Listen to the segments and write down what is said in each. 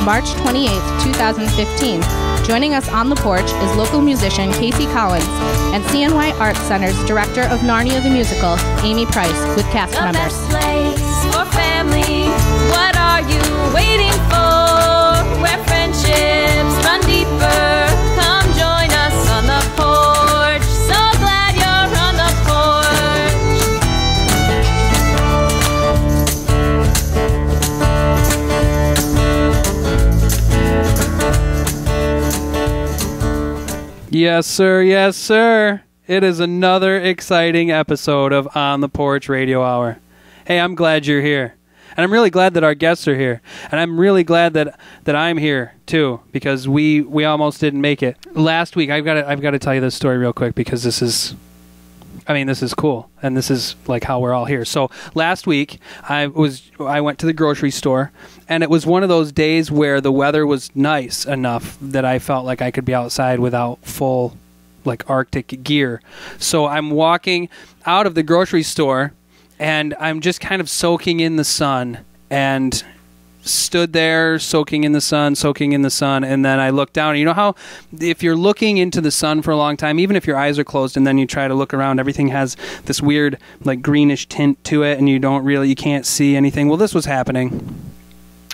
March 28th, 2015. Joining us on the porch is local musician Casey Collins and CNY Arts Center's director of Narnia the Musical, Amy Price, with cast members. The best place for family. What are you waiting for? Where friendships run deeper. Come join us on the porch. So glad you're on the porch. Yes, sir. Yes, sir. It is another exciting episode of On the Porch Radio Hour. Hey, I'm glad you're here. And I'm really glad that our guests are here. And I'm really glad that I'm here, too, because we almost didn't make it. Last week, I've got to tell you this story real quick because this is cool. And this is like how we're all here. So last week, I went to the grocery store, and it was one of those days where the weather was nice enough that I felt like I could be outside without full, like, Arctic gear. So I'm walking out of the grocery store, and I'm just kind of soaking in the sun, and stood there soaking in the sun, and then I looked down. And you know how if you're looking into the sun for a long time, even if your eyes are closed and then you try to look around, everything has this weird, like, greenish tint to it, and you can't see anything? Well, this was happening.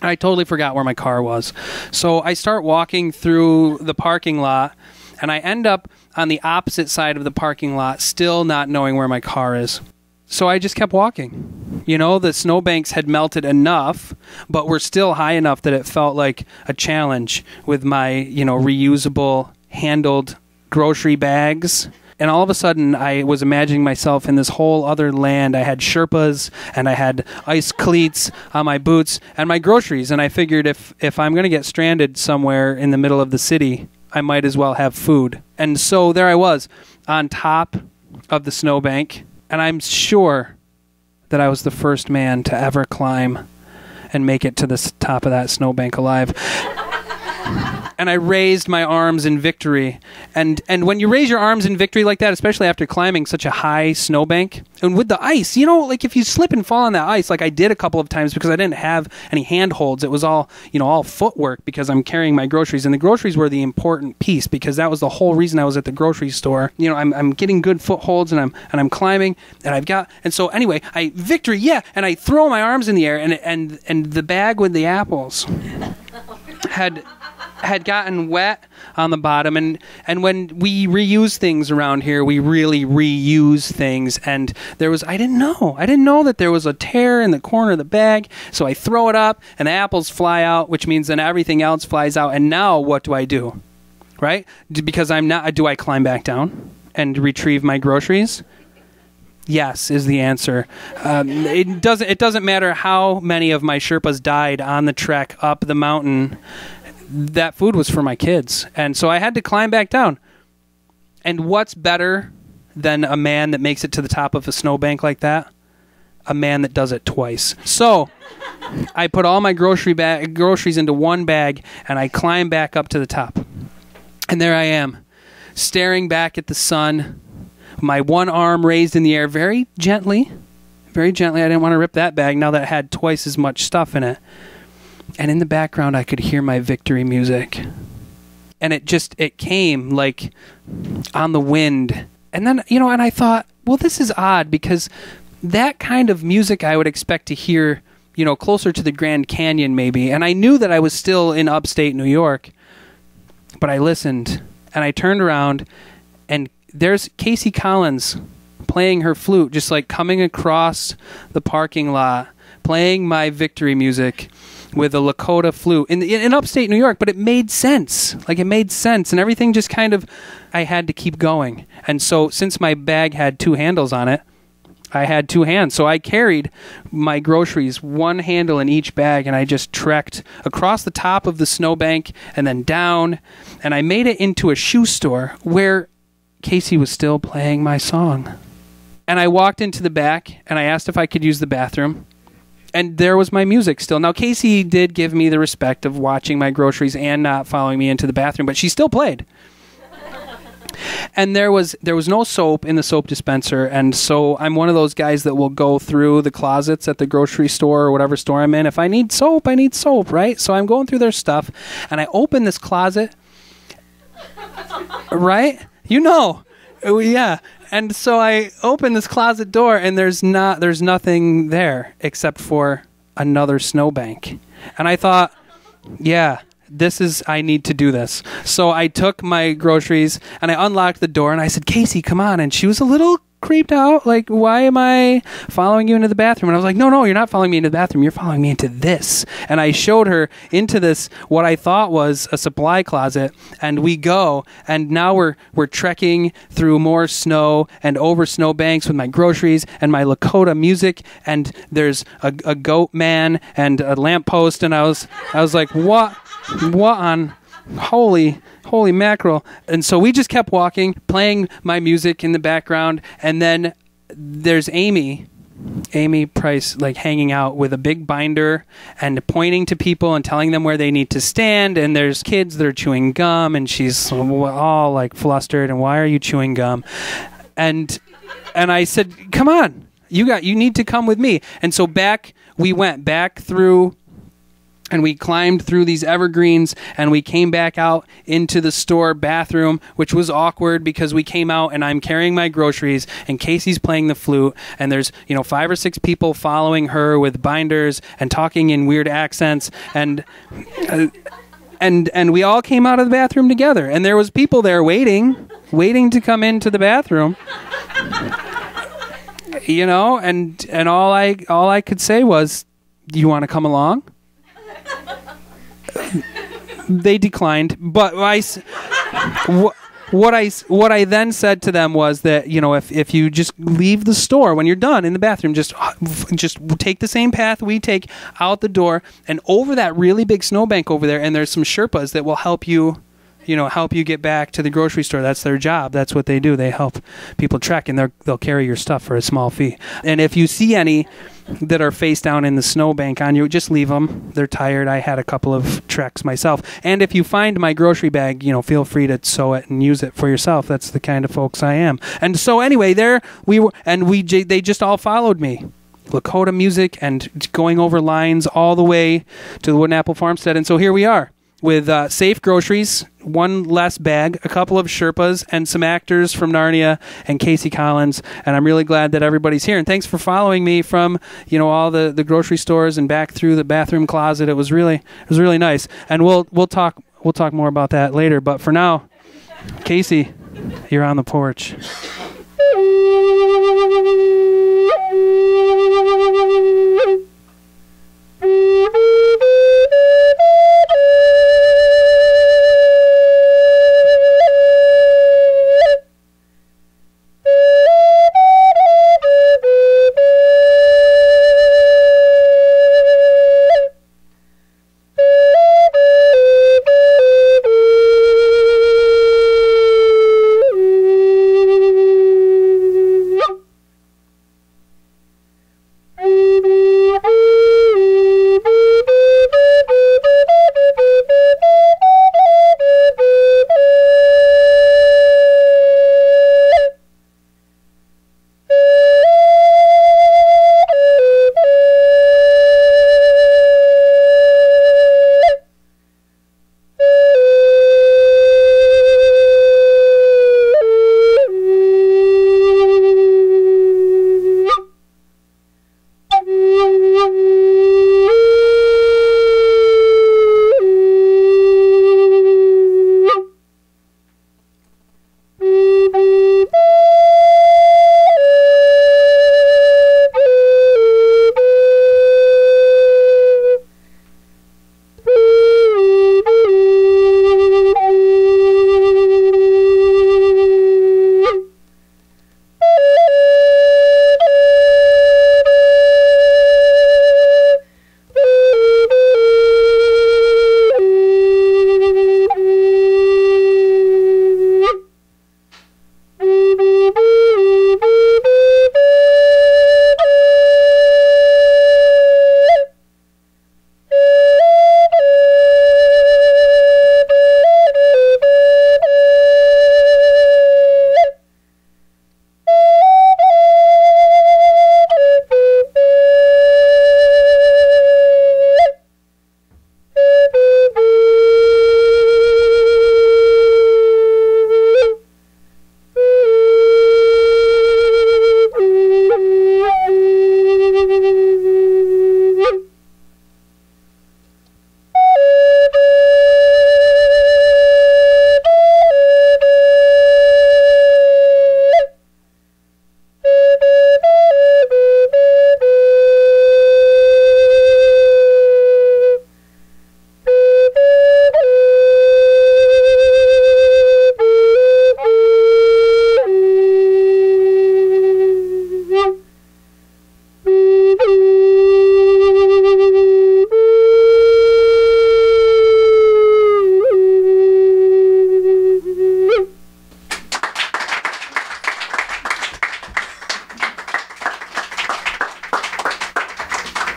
I totally forgot where my car was. So I start walking through the parking lot, and I end up on the opposite side of the parking lot, still not knowing where my car is. So I just kept walking. You know, the snowbanks had melted enough, but were still high enough that it felt like a challenge with my, reusable, handled grocery bags. And all of a sudden, I was imagining myself in this whole other land. I had Sherpas, and I had ice cleats on my boots, and my groceries. And I figured if I'm going to get stranded somewhere in the middle of the city, I might as well have food. And so there I was, on top of the snowbank. And I'm sure that I was the first man to ever climb and make it to the top of that snowbank alive. And I raised my arms in victory. And when you raise your arms in victory like that, especially after climbing such a high snowbank, and with the ice, like if you slip and fall on that ice, like I did a couple of times because I didn't have any handholds. It was all, all footwork because I'm carrying my groceries. And the groceries were the important piece because that was the whole reason I was at the grocery store. I'm getting good footholds and I'm climbing and so anyway, victory, yeah. And I throw my arms in the air and the bag with the apples had gotten wet on the bottom, and when we reuse things around here, we really reuse things, and I didn't know that there was a tear in the corner of the bag, so I throw it up, and the apples fly out, which means then everything else flies out, and now what do I do, right? Because do I climb back down and retrieve my groceries? Yes, is the answer. It doesn't matter how many of my Sherpas died on the trek up the mountain. That food was for my kids. And so I had to climb back down. And what's better than a man that makes it to the top of a snowbank like that? A man that does it twice. So I put all my groceries into one bag, and I climb back up to the top. And there I am, staring back at the sun, my one arm raised in the air very gently. Very gently. I didn't want to rip that bag now that it had twice as much stuff in it. And in the background, I could hear my victory music. And it came like on the wind. And then, and I thought, well, this is odd because that kind of music I would expect to hear, closer to the Grand Canyon maybe. And I knew that I was still in upstate New York. But I listened, and I turned around, and there's Casey Collins playing her flute, just like coming across the parking lot, playing my victory music with a Lakota flute in upstate New York, but it made sense. Like, it made sense, and everything just kind of, I had to keep going. And so since my bag had two handles on it, I had two hands. So I carried my groceries, one handle in each bag, and I just trekked across the top of the snowbank and then down, and I made it into a shoe store where Casey was still playing my song. And I walked into the back, and I asked if I could use the bathroom. And there was my music still. Now, Casey did give me the respect of watching my groceries and not following me into the bathroom, but she still played. And there was no soap in the soap dispenser, and so I'm one of those guys that will go through the closets at the grocery store or whatever store I'm in. If I need soap, right? So I'm going through their stuff, and I open this closet, right? Yeah. And so I open this closet door, and there's nothing there except for another snowbank. And I thought, yeah, I need to do this. So I took my groceries and I unlocked the door and I said, Casey, come on. And she was a little creeped out. Like, why am I following you into the bathroom? And I was like, no, you're not following me into the bathroom. You're following me into this. And I showed her into this, what I thought was a supply closet. And we go, and now we're trekking through more snow and over snowbanks with my groceries and my Lakota music. And there's a goat man and a lamppost. And I was like, what on holy mackerel. And so we just kept walking, playing my music in the background, and then there's Amy Price, like, hanging out with a big binder and pointing to people and telling them where they need to stand, and there's kids that are chewing gum, and she's all like flustered, and why are you chewing gum? And I said, come on, you need to come with me. And so we went back through, and we climbed through these evergreens, and we came back out into the store bathroom, which was awkward because we came out and I'm carrying my groceries and Casey's playing the flute, and there's 5 or 6 people following her with binders and talking in weird accents, and we all came out of the bathroom together, and there was people there waiting to come into the bathroom. And all I could say was, "Do you want to come along?" They declined, but what I then said to them was that, if you just leave the store when you're done in the bathroom, just take the same path we take out the door and over that really big snowbank over there, and there's some Sherpas that will help you get back to the grocery store. That's their job. That's what they do. They help people trek, and they'll carry your stuff for a small fee. And if you see any that are face down in the snowbank on you, just leave them. They're tired. I had a couple of treks myself. And if you find my grocery bag, feel free to sew it and use it for yourself. That's the kind of folks I am. And so anyway, there we were, and they just all followed me. Lakota music and going over lines all the way to the Wooden Apple Farmstead. And so here we are, with safe groceries, one less bag, a couple of Sherpas, and some actors from Narnia and Casey Collins. And I'm really glad that everybody's here. And thanks for following me from all the grocery stores and back through the bathroom closet. It was really nice. And we'll talk more about that later. But for now, Casey, you're on the porch.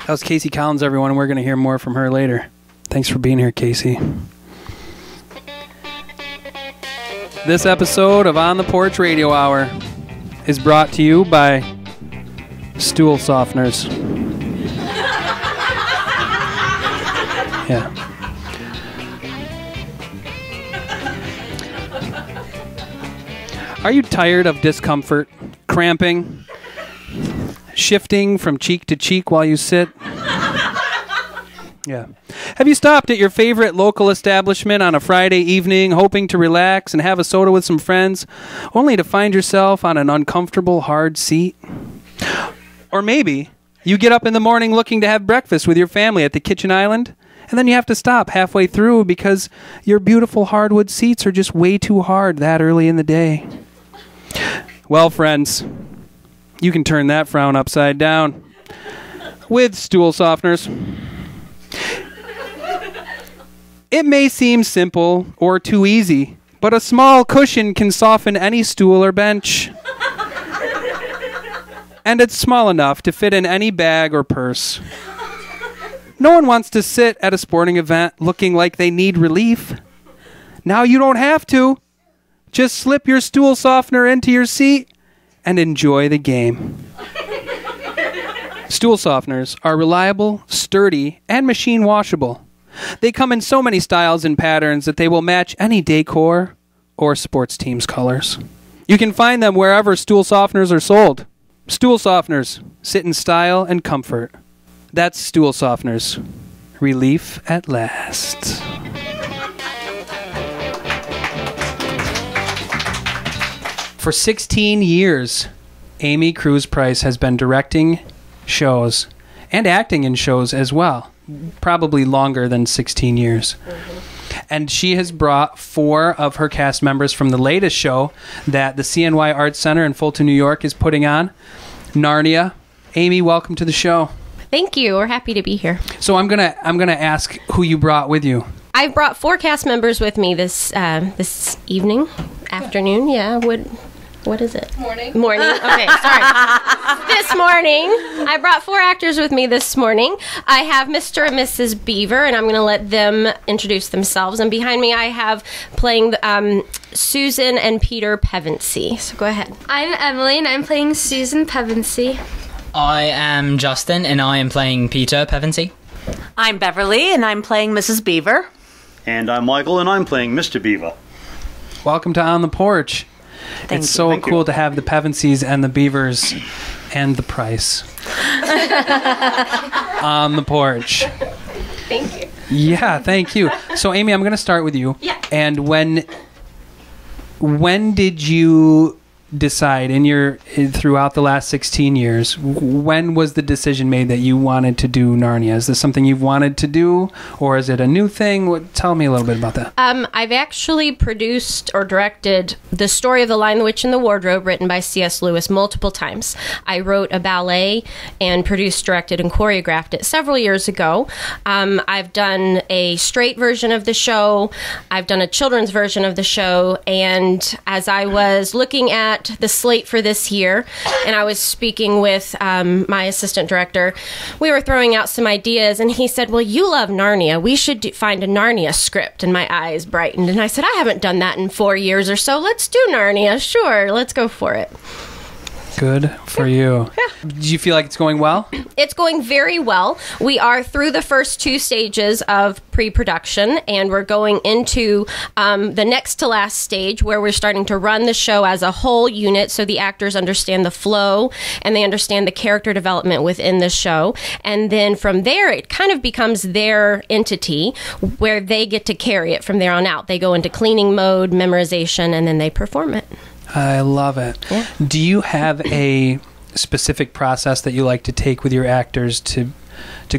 That was Casey Collins, everyone. We're going to hear more from her later. Thanks for being here, Casey. This episode of On the Porch Radio Hour is brought to you by Stool Softeners. Yeah. Are you tired of discomfort, cramping, shifting from cheek to cheek while you sit? Yeah. Have you stopped at your favorite local establishment on a Friday evening, hoping to relax and have a soda with some friends, only to find yourself on an uncomfortable, hard seat? Or maybe you get up in the morning looking to have breakfast with your family at the kitchen island, and then you have to stop halfway through because your beautiful hardwood seats are just way too hard that early in the day. Well, friends, you can turn that frown upside down with stool softeners. It may seem simple or too easy, but a small cushion can soften any stool or bench. And it's small enough to fit in any bag or purse. No one wants to sit at a sporting event looking like they need relief. Now you don't have to. Just slip your stool softener into your seat and enjoy the game. Stool softeners are reliable, sturdy, and machine washable. They come in so many styles and patterns that they will match any decor or sports team's colors. You can find them wherever stool softeners are sold. Stool softeners sit in style and comfort. That's stool softeners. Relief at last. For 16 years, Amy Cruz Price has been directing shows and acting in shows as well. Probably longer than 16 years. And she has brought 4 of her cast members from the latest show that the CNY Arts Center in Fulton, New York is putting on, Narnia. Amy, welcome to the show. Thank you. We're happy to be here. So I'm gonna ask who you brought with you. I've brought 4 cast members with me this evening, afternoon. Yeah. What is it? Morning. Okay, sorry. This morning. I brought 4 actors with me this morning. I have Mr. and Mrs. Beaver, and I'm going to let them introduce themselves. And behind me, I have playing Susan and Peter Pevensey. So go ahead. I'm Emily, and I'm playing Susan Pevensey. I am Justin, and I am playing Peter Pevensey. I'm Beverly, and I'm playing Mrs. Beaver. And I'm Michael, and I'm playing Mr. Beaver. Welcome to On the Porch. It's so cool to have the Pevenseys and the Beavers and the Price on the porch. Thank you. Yeah, thank you. So, Amy, I'm going to start with you. Yeah. And when did you decide throughout the last 16 years, when was the decision made that you wanted to do Narnia? Is this something you've wanted to do, or is it a new thing? Tell me a little bit about that. I've actually produced or directed The Story of the Lion, the Witch, and the Wardrobe, written by C.S. Lewis, multiple times. I wrote a ballet and produced, directed, and choreographed it several years ago. I've done a straight version of the show. I've done a children's version of the show. And as I was looking at the slate for this year, and I was speaking with my assistant director, we were throwing out some ideas, and he said, well, you love Narnia. We should find a Narnia script. And my eyes brightened, and I said, I haven't done that in 4 years or so. Let's do Narnia. Sure, let's go for it. Good for you. Yeah. Do you feel like it's going well? It's going very well. We are through the first 2 stages of pre-production, and we're going into the next to last stage, where we're starting to run the show as a whole unit, so the actors understand the flow and they understand the character development within the show. And then from there, it kind of becomes their entity, where they get to carry it from there on out. They go into cleaning mode, memorization, and then they perform it. I love it. Yeah. Do you have a specific process that you like to take with your actors to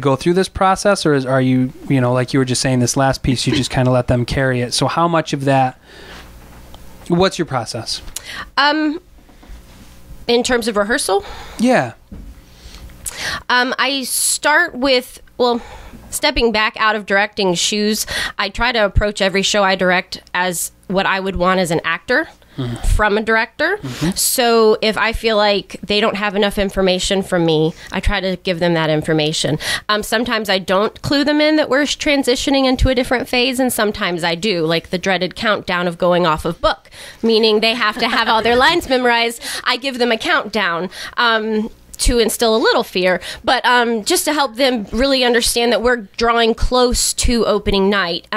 go through this process, or are you, like you were just saying, this last piece, you just kind of let them carry it? So how much of that, what's your process? In terms of rehearsal? Yeah. I start with, stepping back out of directing shoes, I try to approach every show I direct as what I would want as an actor. from a director. So if I feel like they don't have enough information from me, I try to give them that information. Sometimes I don't clue them in that we're transitioning into a different phase, and sometimes I do, like the dreaded countdown of going off of book, meaning they have to have all their lines memorized. I give them a countdown. To instill a little fear, but just to help them really understand that we're drawing close to opening night.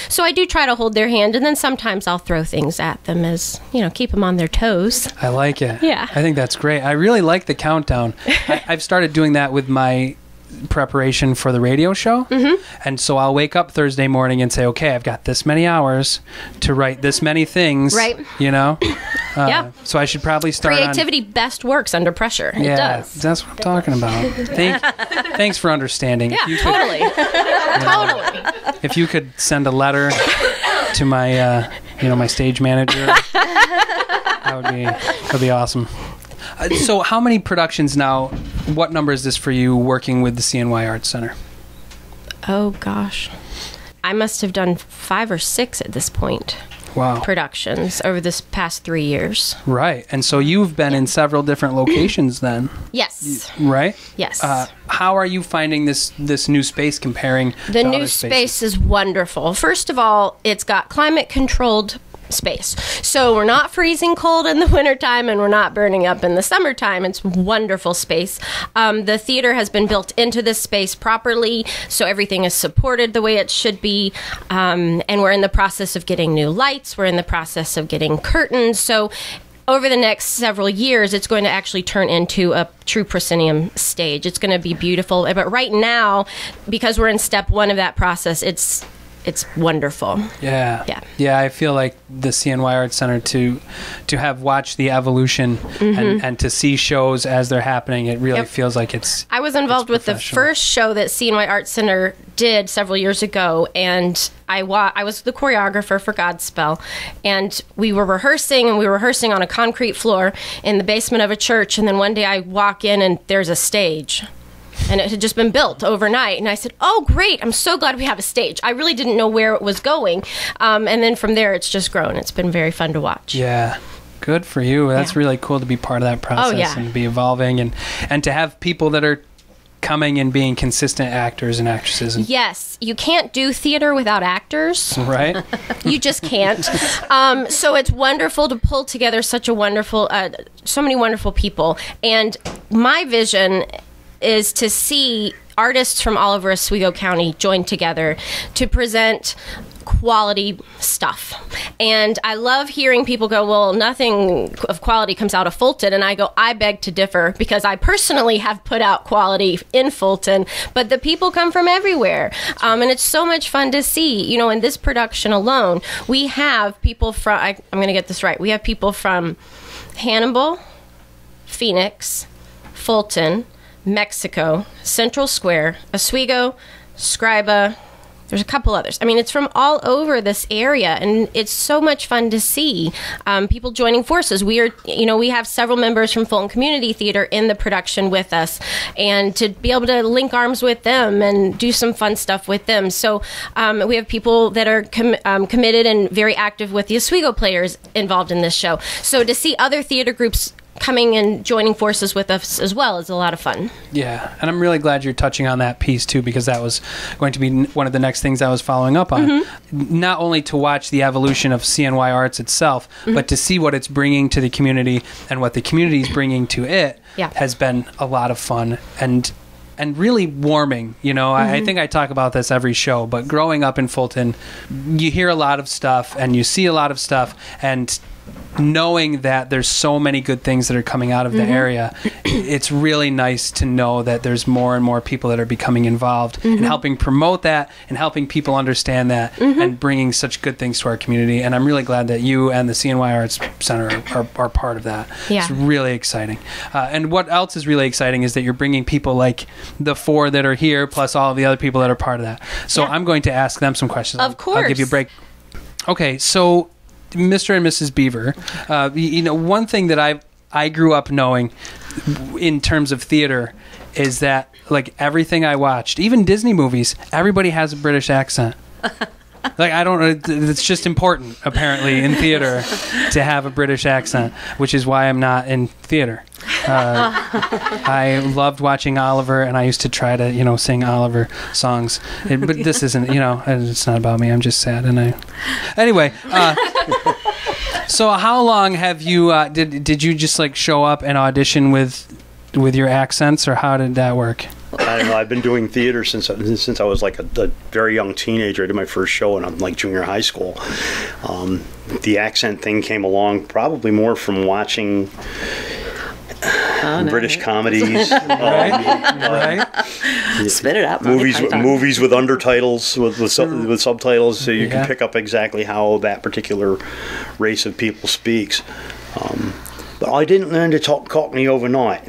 So I do try to hold their hand, and then sometimes I'll throw things at them as, keep them on their toes. I like it. Yeah. I think that's great. I really like the countdown. I've started doing that with my preparation for the radio show. And so I'll wake up Thursday morning and say, okay, I've got this many hours to write this many things. Right. Yeah. So I should probably start Creativity best works under pressure. Yeah, It does. That's what I'm talking about. Thanks for understanding. Yeah, Totally. If you could send a letter to my, my stage manager, that would be awesome. So how many productions now, what number is this for you working with the CNY Arts Center? Oh, gosh. I must have done 5 or 6 at this point. Wow. Productions over this past 3 years. Right. And so you've been in several different locations then. Yes. Right? Yes. How are you finding this new space comparing The to new other space spaces? is wonderful. First of all, it's got climate controlled space. So we're not freezing cold in the wintertime and we're not burning up in the summertime. It's wonderful space. The theater has been built into this space properly, so everything is supported the way it should be. And we're in the process of getting new lights. We're in the process of getting curtains. So over the next several years, it's going to actually turn into a true proscenium stage. It's going to be beautiful. But right now, because we're in step 1 of that process, it's wonderful. Yeah. I feel like the CNY Arts Center to have watched the evolution and to see shows as they're happening, it really feels like it's. I was involved with the first show that CNY Arts Center did several years ago, and I was the choreographer for Godspell, and we were rehearsing on a concrete floor in the basement of a church, and then one day I walk in and there's a stage. And it had just been built overnight. And I said, oh, great. I'm so glad we have a stage. I really didn't know where it was going. And then from there, it's just grown. It's been very fun to watch. Yeah. Good for you. That's really cool to be part of that process and to be evolving and to have people that are coming and being consistent actors and actresses. Yes. You can't do theater without actors. Right. You just can't. So it's wonderful to pull together so many wonderful people. And my vision is to see artists from all over Oswego County join together to present quality stuff. And I love hearing people go, well, nothing of quality comes out of Fulton. And I go, I beg to differ, because I personally have put out quality in Fulton, but the people come from everywhere. And it's so much fun to see. In this production alone, we have people from, I'm going to get this right, we have people from Hannibal, Phoenix, Fulton, Mexico, Central Square, Oswego, Scriba. There's a couple others. I mean, it's from all over this area, and it's so much fun to see people joining forces. We have several members from Fulton Community Theater in the production with us, and to be able to link arms with them and do some fun stuff with them. So we have people that are committed and very active with the Oswego players involved in this show. So to see other theater groups coming and joining forces with us as well is a lot of fun. Yeah, and I'm really glad you're touching on that piece too, because that was going to be one of the next things I was following up on. Not only to watch the evolution of CNY Arts itself, but to see what it's bringing to the community and what the community is bringing to it has been a lot of fun and really warming. I think I talk about this every show, but growing up in Fulton, you hear a lot of stuff and you see a lot of stuff, and knowing that there's so many good things that are coming out of the area, it's really nice to know that there's more and more people that are becoming involved and helping promote that and helping people understand that and bringing such good things to our community. And I'm really glad that you and the CNY Arts Center are part of that. Yeah. It's really exciting. And what else is really exciting is that you're bringing people like the 4 that are here plus all of the other people that are part of that. So I'm going to ask them some questions. Of course. I'll give you a break. Okay, so Mr. and Mrs. Beaver, one thing that I grew up knowing in terms of theater is that, like, everything I watched, even Disney movies, everybody has a British accent. Like, I don't know. It's just important, apparently, in theater to have a British accent, which is why I'm not in theater. I loved watching Oliver, and I used to try to, sing Oliver songs. But this isn't, it's not about me. I'm just sad. Anyway, so how long have you, did you just, like, show up and audition with your accents, or how did that work? I don't know. I've been doing theater since I was like a very young teenager. I did my first show when I'm like junior high school. The accent thing came along probably more from watching British comedies, right? Spit it out. Movies with undertitles, with subtitles, so you can pick up exactly how that particular race of people speaks. But I didn't learn to talk Cockney overnight.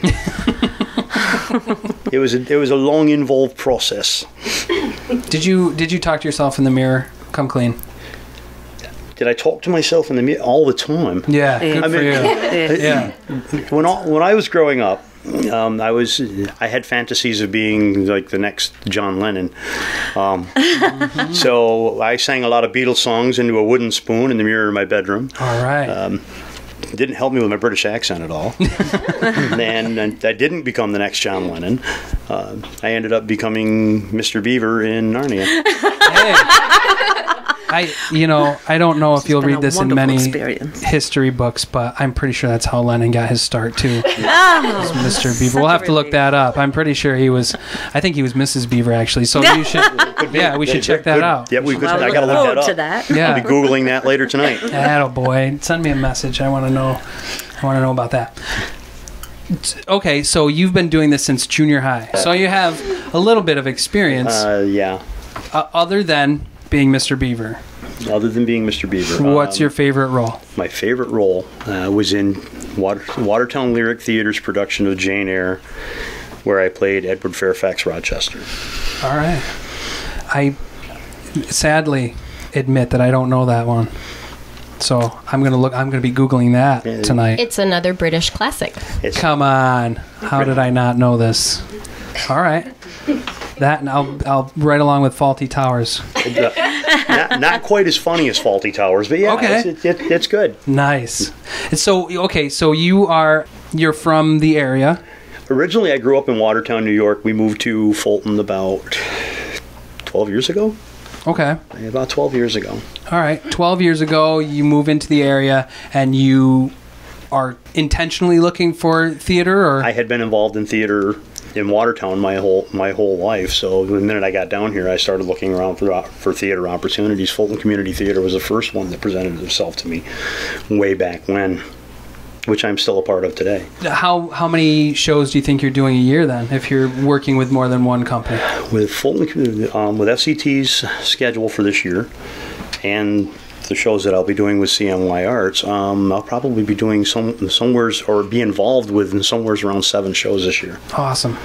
It was a long, involved process. Did you talk to yourself in the mirror? Come clean. Did I talk to myself in the mirror all the time? Yeah, good for you. Yeah. When I was growing up, I had fantasies of being like the next John Lennon. So I sang a lot of Beatles songs into a wooden spoon in the mirror in my bedroom. All right. Didn't help me with my British accent at all. And I didn't become the next John Lennon. I ended up becoming Mr. Beaver in Narnia. Hey. I don't know if you'll read this in many history books, but I'm pretty sure that's how Lennon got his start too. Mr. Beaver. We'll have to look that up. I'm pretty sure I think he was Mrs. Beaver actually. So you should, we should check that out. Yeah, I gotta look that up. Yeah. I'll be Googling that later tonight. Attaboy. Send me a message. I want to know about that. Okay, so you've been doing this since junior high. So you have a little bit of experience. Yeah. Other than being Mr. Beaver. Other than being Mr. Beaver. What's your favorite role? My favorite role was in Watertown Lyric Theater's production of Jane Eyre, where I played Edward Fairfax Rochester. All right. I sadly admit that I don't know that one. So I'm gonna be Googling that tonight. It's another British classic. Come on. How did I not know this? All right. That, and I'll write along with Faulty Towers. Not quite as funny as Faulty Towers, but yeah, okay. It's good. Nice. So you're from the area. Originally, I grew up in Watertown, New York. We moved to Fulton about 12 years ago. Okay. About 12 years ago. All right. 12 years ago, you move into the area, and you are intentionally looking for theater, or? I had been involved in theater in Watertown my whole life. So the minute I got down here, I started looking around for theater opportunities. Fulton Community Theater was the first one that presented itself to me way back when, which I'm still a part of today. How many shows do you think you're doing a year then, if you're working with more than one company? With Fulton, with FCT's schedule for this year, and the shows that I'll be doing with CNY Arts, I'll probably be doing or be involved with somewhere around 7 shows this year. Awesome.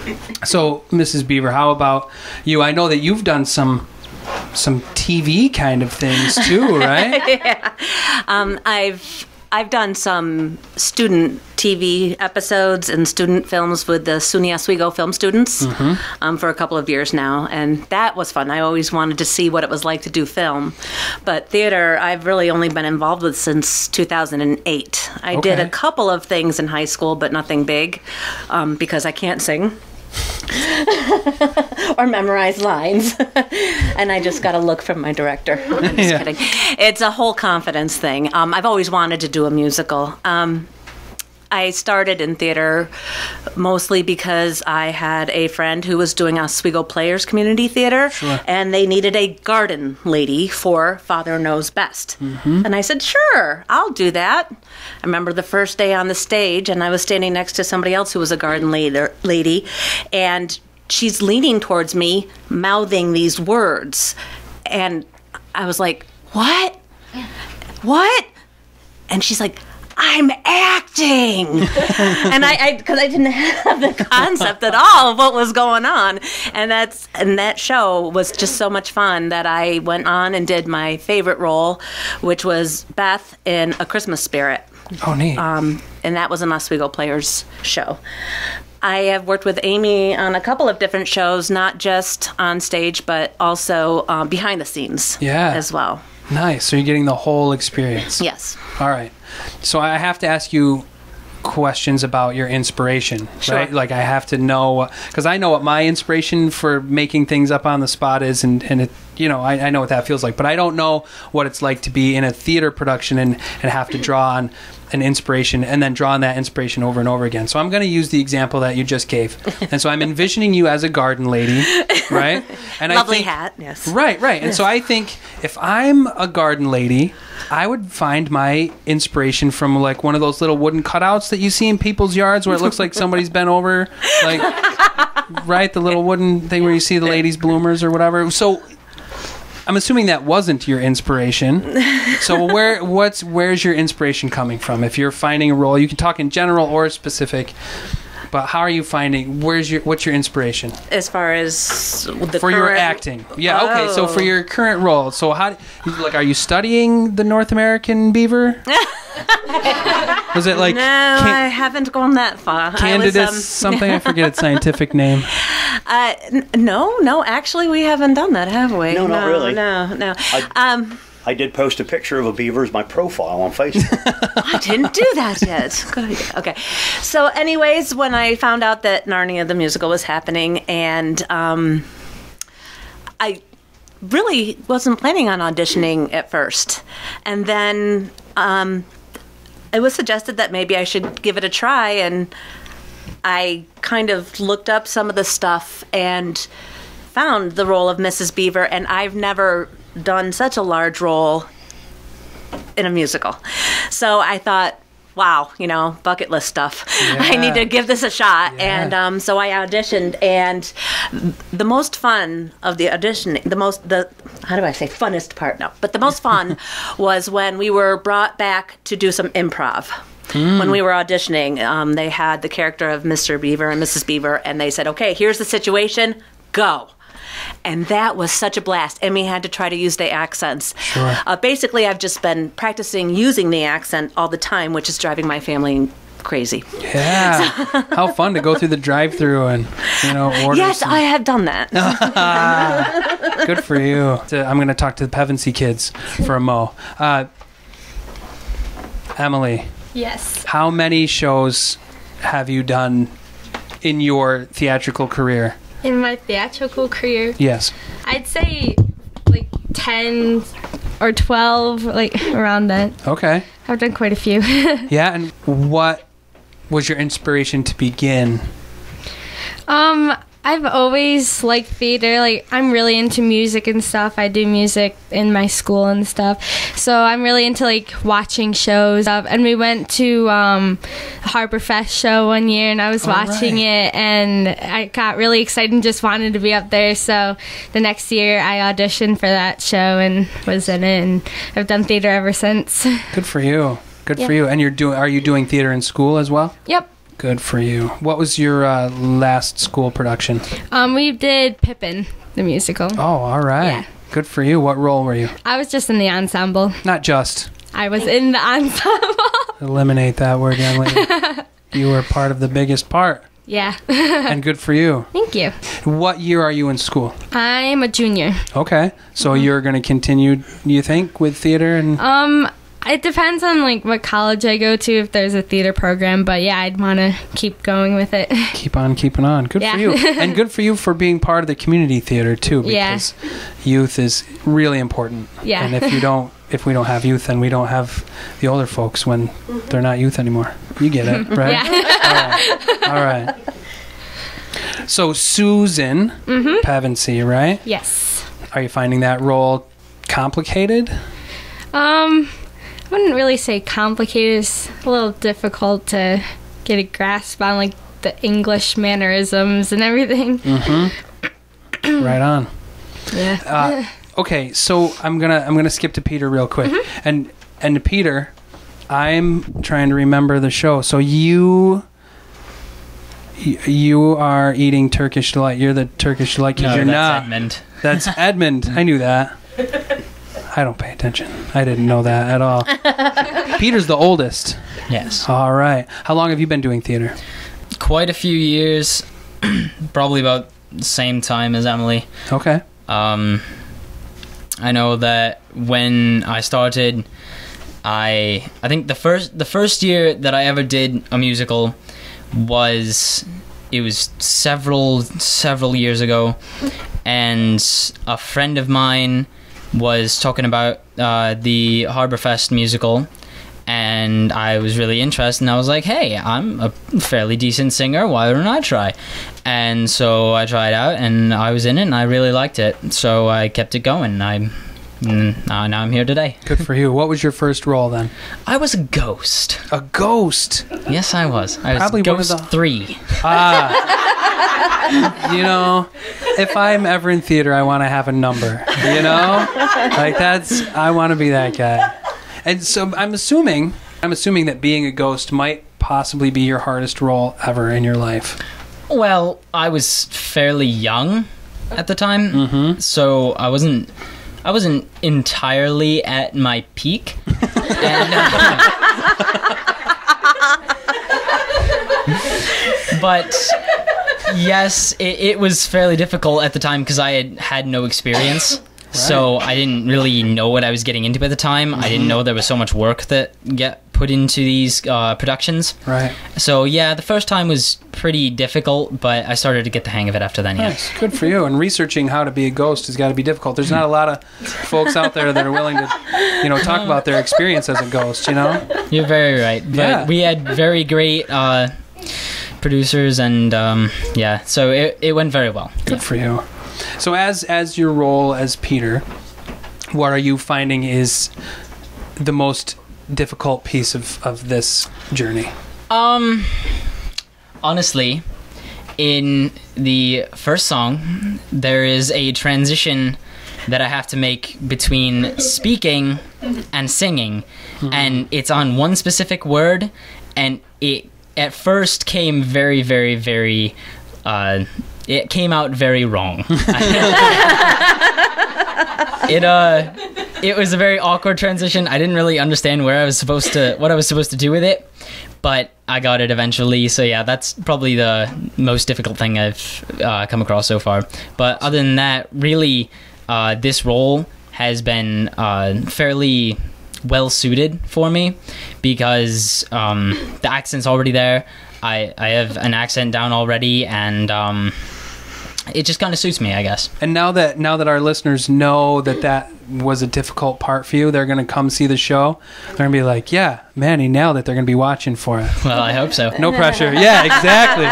So, Mrs. Beaver, how about you? I know that you've done some TV kind of things too, right? Yeah. I've done some student TV episodes and student films with the SUNY Oswego film students for a couple of years now, and that was fun. I always wanted to see what it was like to do film. But theater, I've really only been involved with since 2008. I did a couple of things in high school, but nothing big, because I can't sing. Or memorize lines. And I just got a look from my director. I'm just kidding. It's a whole confidence thing. I've always wanted to do a musical. I started in theater mostly because I had a friend who was doing Oswego Players Community Theater, and they needed a garden lady for Father Knows Best. And I said, sure, I'll do that. I remember the first day on the stage, and I was standing next to somebody else who was a garden lady, and she's leaning towards me, mouthing these words. And I was like, what? What? And she's like, I'm acting. And because I didn't have the concept at all of what was going on. And that show was just so much fun that I went on and did my favorite role, which was Beth in A Christmas Spirit. Oh, neat. And that was an Oswego Players show. I have worked with Amy on a couple of different shows, not just on stage, but also behind the scenes as well. Nice. So you're getting the whole experience. Yes. All right. So I have to ask you questions about your inspiration, right? Like I have to know, because I know what my inspiration for making things up on the spot is, and it, you know, I know what that feels like, but I don't know what it's like to be in a theater production and have to draw on an inspiration and then draw on that inspiration over and over again. So I'm going to use the example that you just gave. And so I'm envisioning you as a garden lady, right? And Lovely I think, hat, yes. Right. And so I think if I'm a garden lady, I would find my inspiration from like one of those little wooden cutouts that you see in people's yards where it looks like somebody's bent over, like, right? The little wooden thing where you see the ladies' bloomers or whatever. So I'm assuming that wasn't your inspiration. So where's your inspiration coming from? If you're finding a role, you can talk in general or specific. But how are you finding? What's your inspiration? As far as your acting, yeah. Okay, so for your current role, so are you studying the North American beaver? Was it like? No, I haven't gone that far. Candidus something? I forget its scientific name. No. Actually, we haven't done that, have we? No, not really. No. I did post a picture of a beaver as my profile on Facebook. I didn't do that yet. Good idea. Okay. So anyways, when I found out that Narnia the musical was happening, and I really wasn't planning on auditioning at first. And then it was suggested that maybe I should give it a try, and I kind of looked up some of the stuff and found the role of Mrs. Beaver, and I've never done such a large role in a musical. So I thought, wow, bucket list stuff. Yeah. I need to give this a shot. Yeah. And so I auditioned, and the most fun of the auditioning, how do I say funnest part? No, but the most fun was when we were brought back to do some improv. When we were auditioning, they had the character of Mr. Beaver and Mrs. Beaver, and they said, okay, here's the situation, go. And that was such a blast. And we had to try to use the accents. Sure. Basically, I've just been practicing using the accent all the time, which is driving my family crazy. Yeah. How fun to go through the drive-thru and, order. Yes, I have done that. Good for you. I'm going to talk to the Pevensey kids for a mo. Emily. Yes. How many shows have you done in your theatrical career? In my theatrical career? Yes. I'd say like 10 or 12, like around that. Okay. I've done quite a few. Yeah, and what was your inspiration to begin? I've always liked theater. Like, I'm really into music and stuff. I do music in my school and stuff. So I'm really into, like, watching shows. And we went to Harbor Fest show one year, and I was watching it, and I got really excited and just wanted to be up there. So the next year, I auditioned for that show and was in it, and I've done theater ever since. Good for you. Good for you. And are you doing theater in school as well? Yep. Good for you. What was your last school production? We did Pippin, the musical. Oh, all right. Yeah. Good for you. What role were you? I was just in the ensemble. Not just. I was in the ensemble. Eliminate that word, young lady. You were part of the biggest part. Yeah. And good for you. Thank you. What year are you in school? I'm a junior. Okay. So you're going to continue, you think, with theater? And it depends on like what college I go to, if there's a theater program, but yeah, I'd want to keep going with it. Keep on keeping on. Good for you. And good for you for being part of the community theater too, because youth is really important. Yeah. And if we don't have youth, then we don't have the older folks when they're not youth anymore. You get it, right? Yeah. All right. So Susan Pevensey, right? Yes. Are you finding that role complicated? I wouldn't really say complicated. It's a little difficult to get a grasp on, like, the English mannerisms and everything. Right on. Yeah. Okay, so I'm gonna skip to Peter real quick, and to Peter, I'm trying to remember the show. So you are eating Turkish Delight. You're the Turkish Delight because you're not. Edmund. That's Edmund. I knew that. I don't pay attention. I didn't know that at all. Peter's the oldest. Yes. All right. How long have you been doing theater? quite a few years, probably about the same time as Emily. Okay. I know that when I started, I think the first year that I ever did a musical was several years ago, and a friend of mine was talking about the Harborfest musical, and I was really interested, and I was like, hey, I'm a fairly decent singer, why don't I try? And so I tried out, and I was in it, and I really liked it, so I kept it going. Now I'm here today. Good for you. What was your first role then? I was a ghost. A ghost? Yes, I was. I was Probably Ghost one of the... 3. You know, if I'm ever in theater, I want to have a number, you know? Like I want to be that guy. And so I'm assuming that being a ghost might possibly be your hardest role ever in your life. Well, I was fairly young at the time, so I wasn't entirely at my peak. But yes, it was fairly difficult at the time because I had no experience. Right. So I didn't really know what I was getting into at the time. I didn't know there was so much work that get put into these productions. Right. So yeah, the first time was pretty difficult, but I started to get the hang of it after then. Nice. Yeah. Good for you. And researching how to be a ghost has got to be difficult. There's not a lot of folks out there that are willing to, talk about their experience as a ghost, You're very right. But we had very great producers, and so it went very well. Good for you. So as your role as Peter, what are you finding is the most difficult piece of this journey? Honestly, in the first song, there is a transition that I have to make between speaking and singing, and it's on one specific word, and it at first came very, very, very it came out very wrong. It was a very awkward transition. I didn't really understand what I was supposed to do with it, but I got it eventually. So yeah, that's probably the most difficult thing I've come across so far. But other than that, really, this role has been fairly well suited for me because the accent's already there. I have an accent down already, and it just kind of suits me, I guess. And now that our listeners know that was a difficult part for you, they're going to come see the show. They're going to be like, yeah, man, he nailed it. They're going to be watching for it. Well, I hope so. No pressure. Yeah, exactly.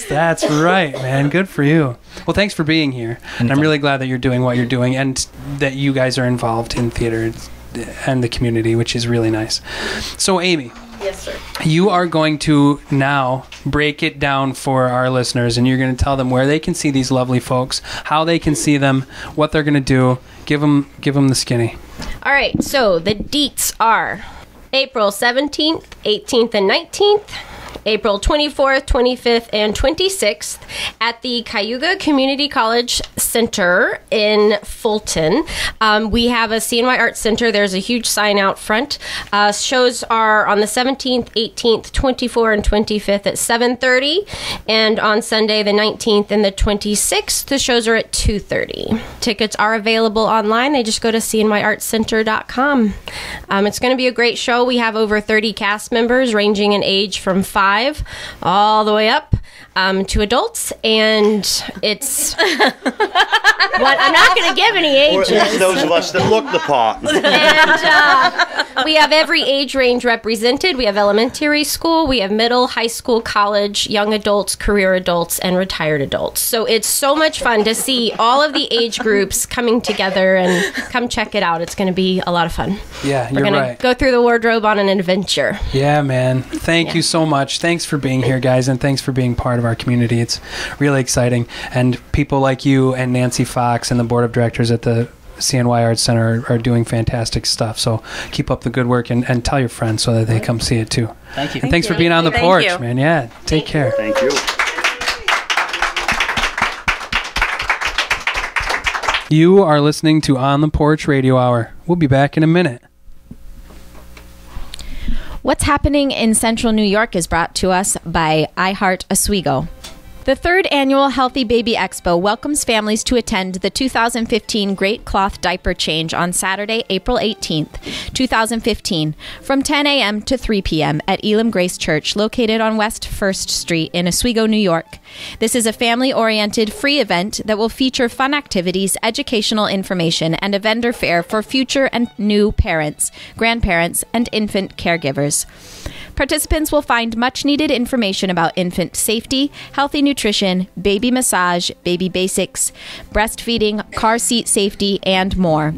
That's right, man. Good for you. Well, thanks for being here. And I'm really glad that you're doing what you're doing and that you guys are involved in theater and the community, which is really nice. So, Amy. Yes, sir. You are going to now break it down for our listeners, and you're going to tell them where they can see these lovely folks, how they can see them, what they're going to do. Give them the skinny. All right, so the deets are April 17th, 18th, and 19th. April 24th, 25th, and 26th at the Cayuga Community College Center in Fulton. We have a CNY Arts Center. There's a huge sign out front. Shows are on the 17th, 18th, 24th, and 25th at 7:30. And on Sunday, the 19th and the 26th, the shows are at 2:30. Tickets are available online. They just go to cnyartscenter.com. It's going to be a great show. We have over 30 cast members ranging in age from 5 all the way up to adults, and it's what I'm not going to give any ages. Or at least those of us that look the part. And we have every age range represented. We have elementary school, we have middle, high school, college, young adults, career adults, and retired adults. So it's so much fun to see all of the age groups coming together, and come check it out. It's going to be a lot of fun. Yeah, We're going to go through the wardrobe on an adventure. Yeah, man. Thank you so much. Thanks for being here, guys, and thanks for being part of our community. It's really exciting, and people like you and Nancy Fox and the board of directors at the CNY Arts Center are doing fantastic stuff. So keep up the good work, and tell your friends so that they come see it too. Thank you. And thanks for being on the porch, man. Yeah, take care. Thank you. You are listening to On the Porch Radio Hour. We'll be back in a minute. What's happening in Central New York is brought to us by iHeart Oswego. The third annual Healthy Baby Expo welcomes families to attend the 2015 Great Cloth Diaper Change on Saturday, April 18th, 2015, from 10 a.m. to 3 p.m. at Elam Grace Church, located on West 1st Street in Oswego, New York. This is a family-oriented free event that will feature fun activities, educational information, and a vendor fair for future and new parents, grandparents, and infant caregivers. Participants will find much-needed information about infant safety, healthy nutrition, baby massage, baby basics, breastfeeding, car seat safety, and more.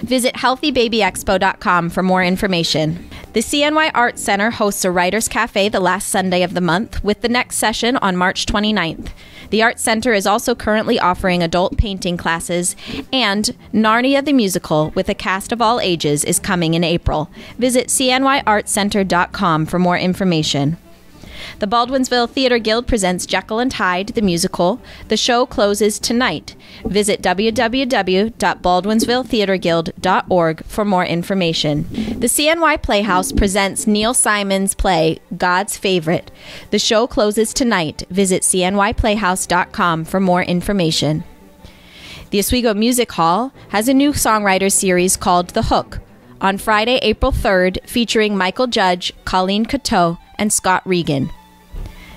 Visit healthybabyexpo.com for more information. The CNY Arts Center hosts a Writers Cafe the last Sunday of the month, with the next session on March 29th. The Arts Center is also currently offering adult painting classes, and Narnia the Musical, with a cast of all ages, is coming in April. Visit cnyartscenter.com for more information. The Baldwinsville Theater Guild presents Jekyll and Hyde, the musical. The show closes tonight. Visit www.baldwinsvilletheaterguild.org for more information. The CNY Playhouse presents Neil Simon's play, God's Favorite. The show closes tonight. Visit cnyplayhouse.com for more information. The Oswego Music Hall has a new songwriter series called The Hook, on Friday, April 3rd, featuring Michael Judge, Colleen Coteau, and Scott Regan.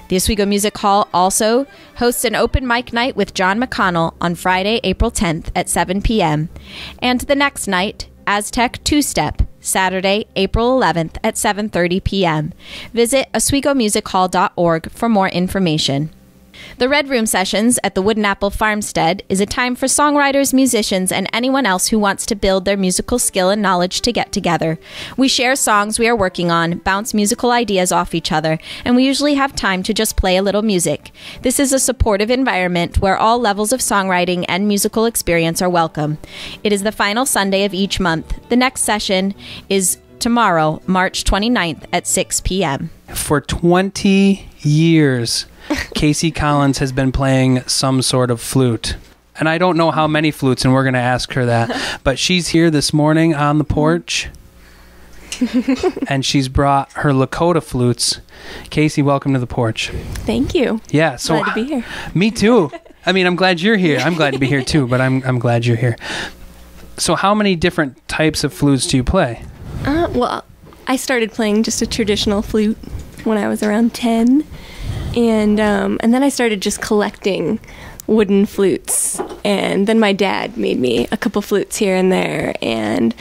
The Oswego Music Hall also hosts an open mic night with John McConnell on Friday, April 10th at 7 p.m. And the next night, Aztec Two-Step, Saturday, April 11th at 7:30 p.m. Visit oswegomusichall.org for more information. The Red Room Sessions at the Wooden Apple Farmstead is a time for songwriters, musicians, and anyone else who wants to build their musical skill and knowledge to get together. We share songs we are working on, bounce musical ideas off each other, and we usually have time to just play a little music. This is a supportive environment where all levels of songwriting and musical experience are welcome. It is the final Sunday of each month. The next session is tomorrow, March 29th at 6 p.m. For 20 years, Casey Collins has been playing some sort of flute. And I don't know how many flutes, and we're going to ask her that. But she's here this morning on the porch, and she's brought her Lakota flutes. Casey, welcome to the porch. Thank you. Yeah, so glad to be here. Me too. I mean, I'm glad you're here. I'm glad to be here too, but I'm glad you're here. So how many different types of flutes do you play? Well, I started playing just a traditional flute when I was around 10. And then I started just collecting wooden flutes. And then my dad made me a couple flutes here and there. And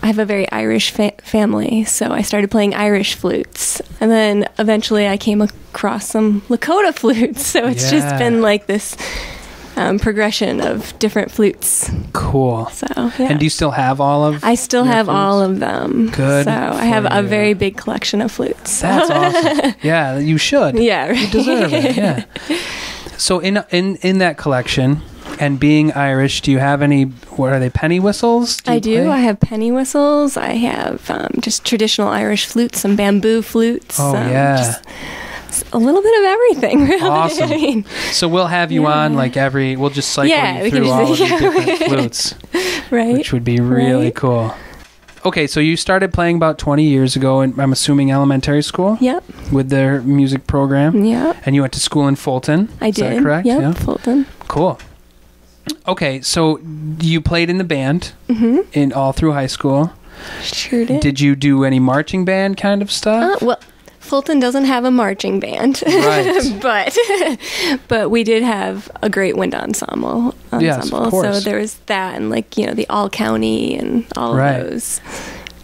I have a very Irish family, so I started playing Irish flutes. And then eventually I came across some Lakota flutes. So it's just been like this progression of different flutes. Cool. So, yeah. And do you still have all of I still have flutes? all of them. Good. So I have a very big collection of flutes. That's awesome. Yeah, you should. Yeah, right. You deserve it. Yeah. So in that collection, and being Irish, do you have any? What are they? Penny whistles? I do. I have penny whistles. I have just traditional Irish flutes, some bamboo flutes. Oh yeah. Just a little bit of everything, really. Awesome. I mean, so we'll have you on like we'll just cycle you through all of these different flutes. Right. Which would be really cool. Okay, so you started playing about 20 years ago, and I'm assuming elementary school? Yep. With their music program? Yep. And you went to school in Fulton? I did. Is that correct? Yep, yeah. Fulton. Cool. Okay, so you played in the band in all through high school. Sure did. Did you do any marching band kind of stuff? Well, Fulton doesn't have a marching band, right. but we did have a great wind ensemble. Yes, of course. So there was that, and the all county and all of those.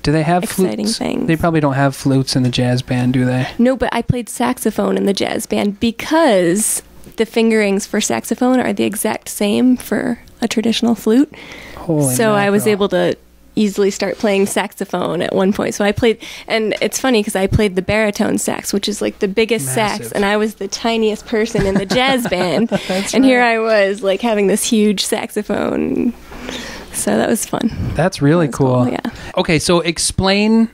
Do they have exciting flutes? Things. They probably don't have flutes in the jazz band, do they? No, but I played saxophone in the jazz band because the fingerings for saxophone are the exact same for a traditional flute. Holy so mackerel. I was able to easily start playing saxophone at one point. So I played, and it's funny because I played the baritone sax, which is like the biggest sax, and I was the tiniest person in the jazz band. And here I was like having this huge saxophone. So that was fun. That's really cool. Yeah. Okay, so explain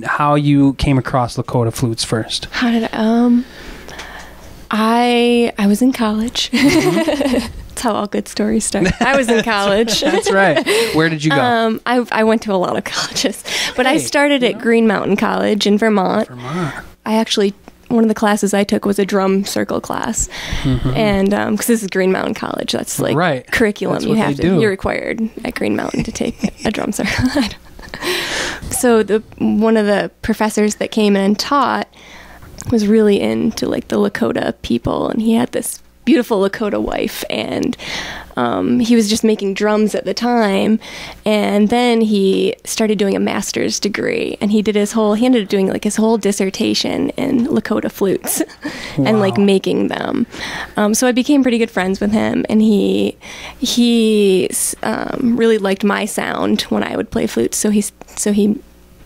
how you came across Lakota flutes first. How did I was in college. That's how all good stories start. I was in college. That's right. Where did you go? I went to a lot of colleges, but I Hey, started at Green Mountain College in Vermont. I actually, one of the classes I took was a drum circle class, and because this is Green Mountain College, that's like Right. curriculum. That's You what have they to. do. You're required at Green Mountain to take a drum circle. So one of the professors that came in and taught was really into like the Lakota people, and he had this beautiful Lakota wife, and he was just making drums at the time, and then he started doing a master's degree, and he ended up doing like his whole dissertation in Lakota flutes and like making them. So I became pretty good friends with him, and he really liked my sound when I would play flutes, so he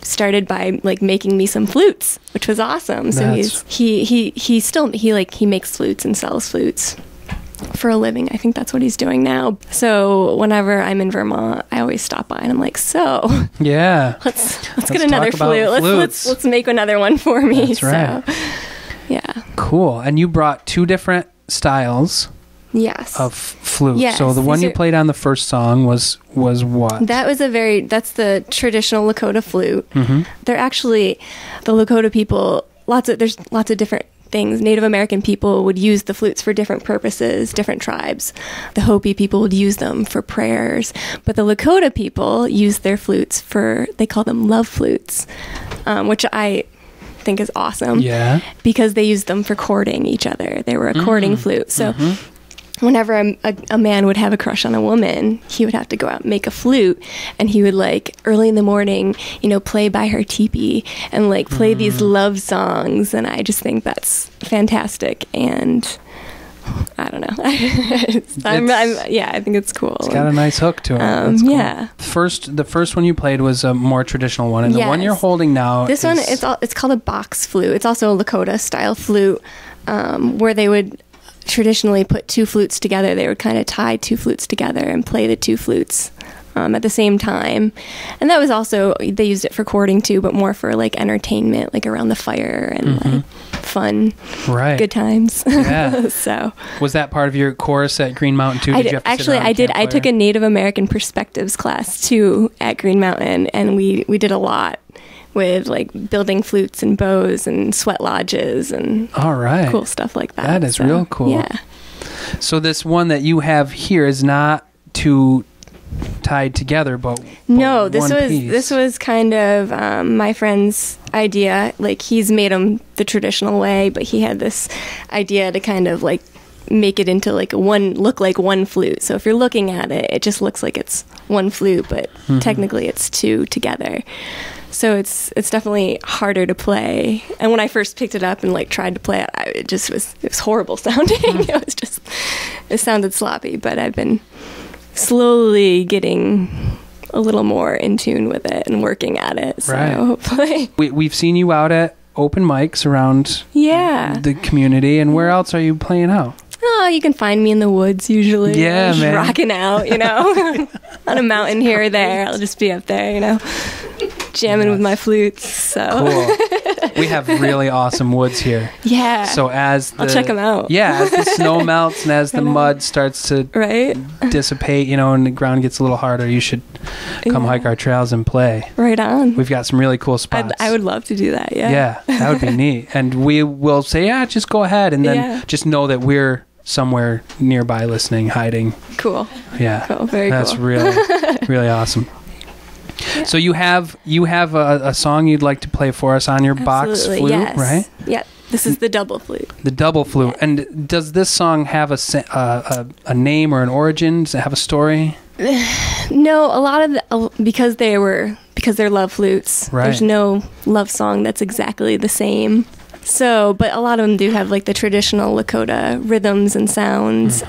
started by like making me some flutes, which was awesome. So he makes flutes and sells flutes for a living. I think that's what he's doing now. So whenever I'm in Vermont, I always stop by and I'm like, so Yeah. let's get another talk about flute. flutes. Let's make another one for me. That's right. So, yeah. Cool. And you brought 2 different styles Yes. of flute. Yes, So the one these you are- played on the first song was what? That's the traditional Lakota flute. Mm-hmm. They're actually, the Lakota people, there's lots of different things. Native American people would use the flutes for different purposes, different tribes. The Hopi people would use them for prayers. But the Lakota people use their flutes they call them love flutes, which I think is awesome. Yeah. Because they used them for courting each other. They were a courting flute. So whenever a man would have a crush on a woman, he would have to go out and make a flute, and he would like early in the morning, play by her teepee and like play these love songs, and I just think that's fantastic. And I don't know. I think it's cool. It's got a nice hook to it. That's cool. Yeah. The first one you played was a more traditional one, and the one Yes. you're holding now This one, it's called a box flute. It's also a Lakota style flute, where they would traditionally put 2 flutes together. They would kind of tie 2 flutes together and play the 2 flutes at the same time. And that was also, they used it for courting too, but more for like entertainment, like around the fire and like fun, good times. Yeah. So was that part of your course at Green Mountain too? Did you have to sit around I did. a I took a campfire? Native American perspectives class too at Green Mountain, and we did a lot with like building flutes and bows and sweat lodges and All right. cool stuff like that. That is real cool. Yeah. So this one that you have here is not too tied together, but No, one this piece. was kind of my friend's idea. Like he's made them the traditional way, but he had this idea to kind of like make it into like look like one flute. So if you're looking at it, it just looks like it's one flute, but technically it's 2 together. So it's definitely harder to play. And when I first picked it up and like tried to play it, it was horrible sounding. It sounded sloppy, but I've been slowly getting a little more in tune with it and working at it. So Right. hopefully. We've seen you out at open mics around Yeah. the community, and where else are you playing out? Oh, you can find me in the woods usually. Yeah, just man. rocking out, on a mountain here or there. I'll just be up there, jamming with my flutes. So Cool. We have really awesome woods here. yeah. So I'll check 'em out. Yeah, as the snow melts and as the mud starts to right, dissipate, and the ground gets a little harder, you should come hike our trails and play. right on. We've got some really cool spots. I would love to do that. Yeah. Yeah, that would be neat. And we will say, just go ahead, and then just know that we're somewhere nearby listening, hiding. Cool. Yeah. Cool. Very That's cool. really, really awesome. So you have a song you'd like to play for us on your box Absolutely, flute, yes. right? Yeah. This is the double flute. The double flute. And does this song have a name or an origin? Does it have a story? No, a lot of because they're love flutes. Right. There's no love song that's exactly the same. So, but a lot of them do have like the traditional Lakota rhythms and sounds.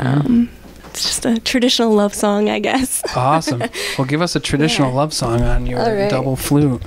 It's just a traditional love song, I guess. Awesome. Well, give us a traditional love song on your All right. double flute.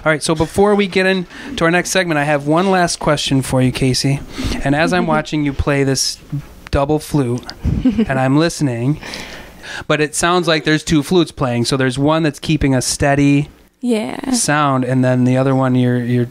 All right, so before we get into our next segment, I have one last question for you, Casey. And as I'm watching you play this double flute, and I'm listening, but it sounds like there's two flutes playing. So there's one that's keeping a steady sound, and then the other one you're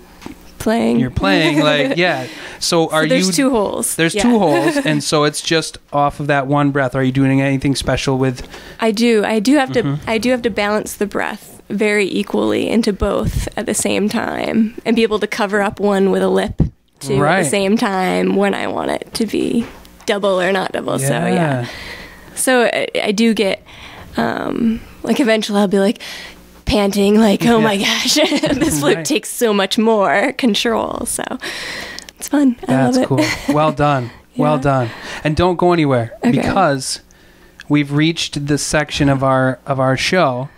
playing. You're playing, like, yeah. So there's two holes. There's two holes, and so it's just off of that one breath. Are you doing anything special with? I do have to balance the breath very equally into both at the same time, and be able to cover up one with a lip too at the same time when I want it to be double or not double. So I do get like eventually I'll be like panting, like, oh my gosh, this flute takes so much more control. So it's fun. I love it. That's cool. Well done. Well done. And don't go anywhere because we've reached the section of our show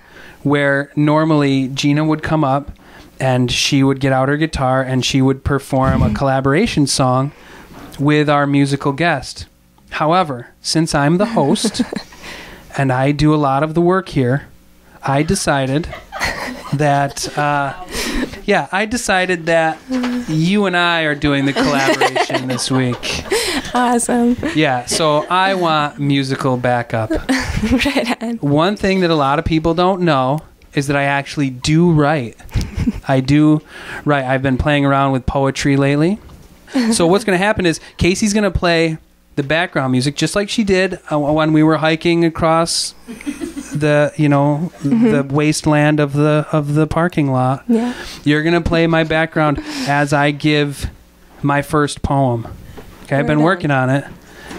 where normally Gina would come up and she would get out her guitar and she would perform a collaboration song with our musical guest. However, since I'm the host and I do a lot of the work here, I decided that you and I are doing the collaboration this week. Awesome. Yeah, so I want musical backup. Right on. One thing that a lot of people don't know is that I actually do write. I do write. I've been playing around with poetry lately. So what's going to happen is Casey's going to play the background music just like she did when we were hiking across the the wasteland of the parking lot. Yeah. You're gonna play my background as I give my first poem. Okay, I've been working on it,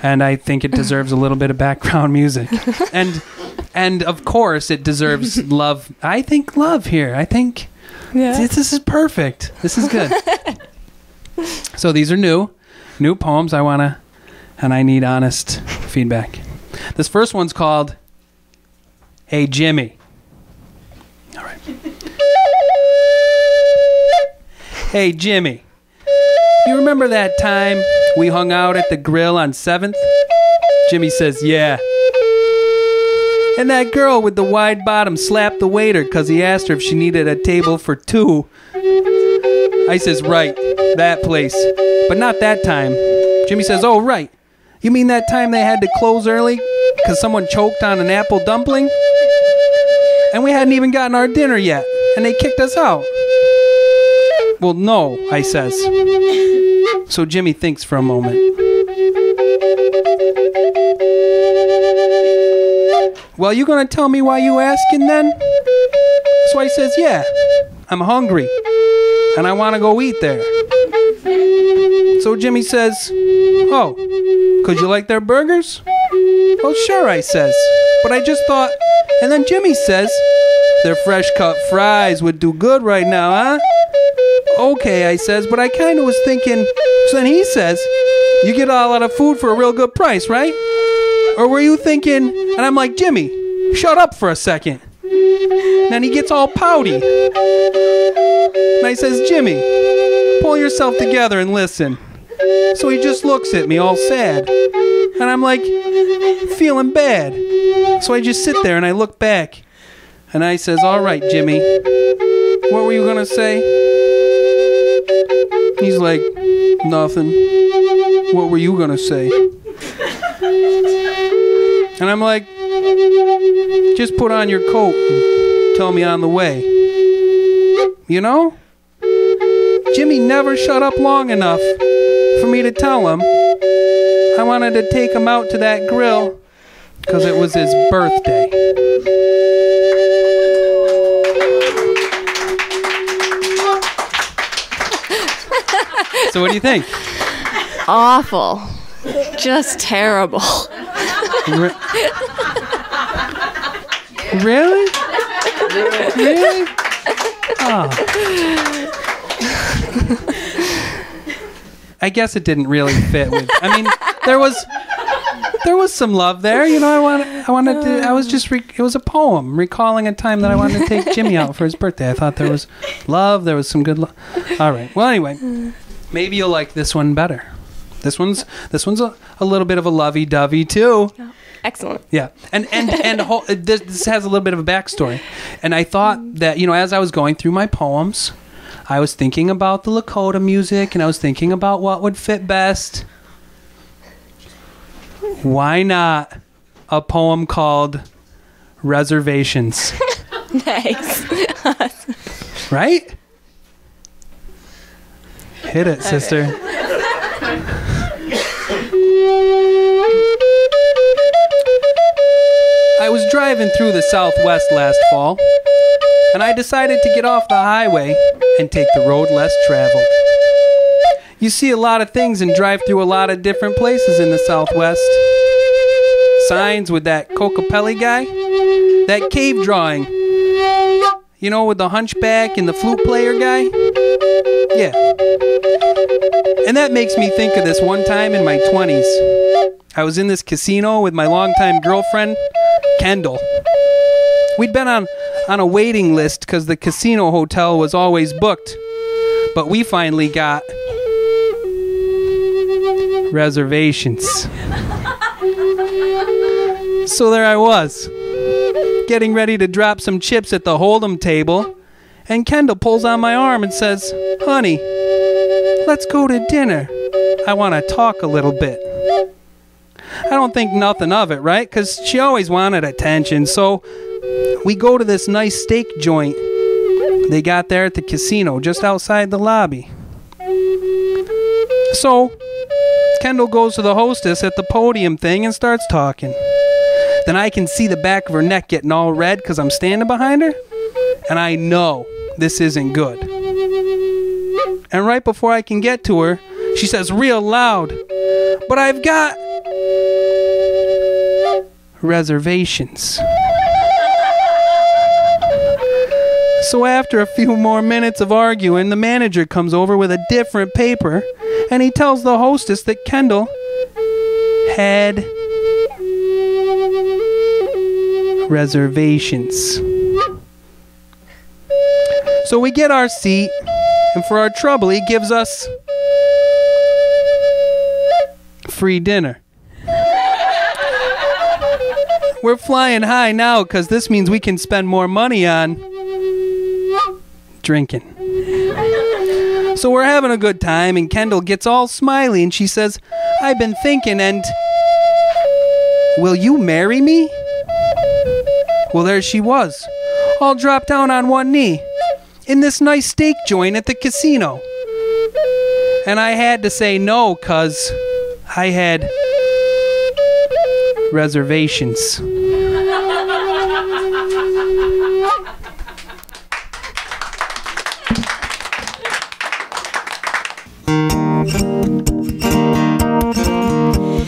and I think it deserves a little bit of background music, and of course it deserves love. I think love here. I think this is perfect. This is good. So these are new poems. I need honest feedback. This first one's called Hey Jimmy. All right. Hey Jimmy, you remember that time we hung out at the grill on 7th? Jimmy says, yeah. And that girl with the wide bottom slapped the waiter because he asked her if she needed a table for two. I says, right, that place. But not that time. Jimmy says, oh, right. You mean that time they had to close early because someone choked on an apple dumpling? And we hadn't even gotten our dinner yet, and they kicked us out. Well, no, I says. So Jimmy thinks for a moment. Well, you gonna tell me why you asking then? So I says, yeah, I'm hungry, and I want to go eat there. So Jimmy says, oh, could you like their burgers? Well, sure, I says, but I just thought... And then Jimmy says, their fresh cut fries would do good right now, huh? Okay, I says, but I kind of was thinking... So then he says, you get a lot of food for a real good price, right? Or were you thinking... And I'm like, Jimmy, shut up for a second. And then he gets all pouty. And I says, Jimmy, pull yourself together and listen. So he just looks at me all sad. And I'm like, feeling bad. So I just sit there and I look back. And I says, all right, Jimmy, what were you going to say? He's like, nothing. What were you going to say? And I'm like, just put on your coat and tell me on the way. You know? Jimmy never shut up long enough for me to tell him I wanted to take him out to that grill because it was his birthday. So what do you think? Awful. Just terrible. Really? Really? Oh. I guess it didn't really fit with. I mean, there was some love there, you know. It was a poem recalling a time that I wanted to take Jimmy out for his birthday. I thought there was love. There was some good love. All right. Well, anyway, maybe you'll like this one better. This one's a little bit of a lovey-dovey too. Oh, excellent. Yeah, and this has a little bit of a backstory, and I thought that, you know, as I was going through my poems, I was thinking about the Lakota music, and I was thinking about what would fit best. Why not a poem called Reservations? Nice. Right? Hit it, sister. I was driving through the Southwest last fall, and I decided to get off the highway and take the road less traveled. You see a lot of things and drive through a lot of different places in the Southwest. Signs with that Cocapelli guy, that cave drawing, you know, with the hunchback and the flute player guy. Yeah. And that makes me think of this one time in my 20s. I was in this casino with my longtime girlfriend, Kendall. We'd been on a waiting list because the casino hotel was always booked. But we finally got reservations. So there I was, getting ready to drop some chips at the Hold'em table, and Kendall pulls on my arm and says, "Honey, let's go to dinner. I want to talk a little bit." I don't think nothing of it, right? Because she always wanted attention. So we go to this nice steak joint they got there at the casino just outside the lobby. So Kendall goes to the hostess at the podium thing and starts talking. Then I can see the back of her neck getting all red because I'm standing behind her. And I know this isn't good. And right before I can get to her, she says real loud, "But I've got reservations." So after a few more minutes of arguing, the manager comes over with a different paper, and he tells the hostess that Kendall had reservations. So we get our seat, and for our trouble, he gives us free dinner. We're flying high now because this means we can spend more money on drinking. So we're having a good time, and Kendall gets all smiley, and she says, "I've been thinking, and will you marry me?" Well, there she was, all dropped down on one knee, in this nice steak joint at the casino. And I had to say no, 'cause I had reservations.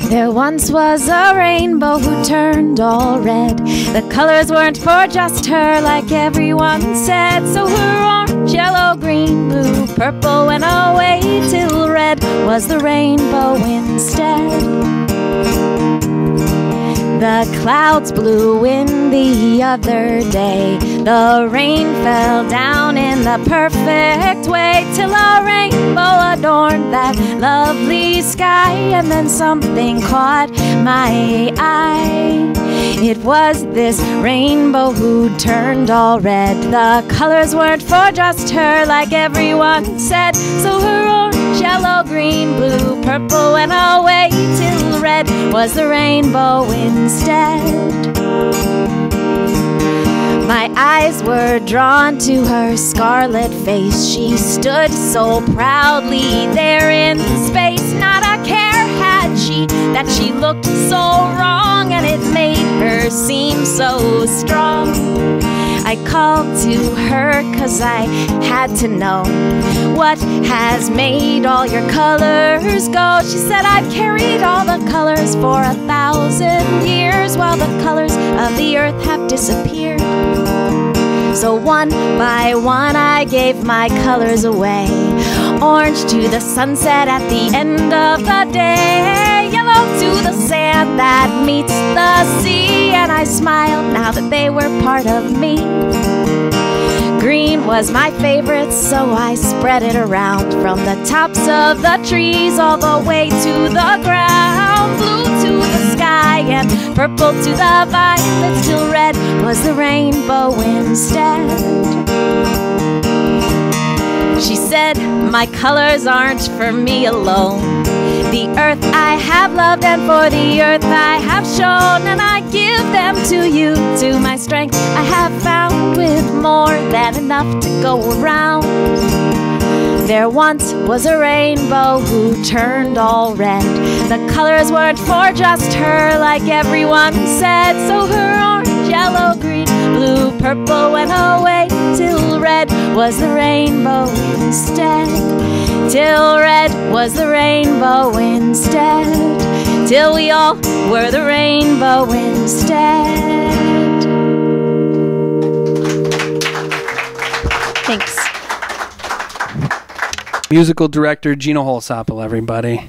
There once was a rainbow who turned all red. The colors weren't for just her, like everyone said. So her orange, yellow, green, blue, purple went away, till red was the rainbow instead. The clouds blew in the other day. The rain fell down in the perfect way, till a rainbow adorned that lovely sky. And then something caught my eye. It was this rainbow who turned all red. The colors weren't for just her, like everyone said. So her orange, yellow, green, blue, purple went away, till red was the rainbow instead. My eyes were drawn to her scarlet face. She stood so proudly there in space. Not a care had she that she looked so wrong, and it made her seem so strong. I called to her 'cause I had to know what has made all your colors go. She said, "I've carried all the colors for 1,000 years, while the colors of the earth have disappeared. So one by one I gave my colors away. Orange to the sunset at the end of the day, yellow to the sand that meets the sea." And I smiled now that they were part of me. Green was my favorite, so I spread it around, from the tops of the trees all the way to the ground. Blue to the sky and purple to the violets, till red was the rainbow instead. She said, my colors aren't for me alone. The earth I have loved, and for the earth I have shown, and I give them to you. To my strength I have found, with more than enough to go around. There once was a rainbow who turned all red. The colors weren't for just her, like everyone said. So her orange, yellow, green, blue, purple went away, till red was the rainbow instead. Till red was the rainbow instead. Till we all were the rainbow instead. Thanks. Musical director Gina Holsapple, everybody.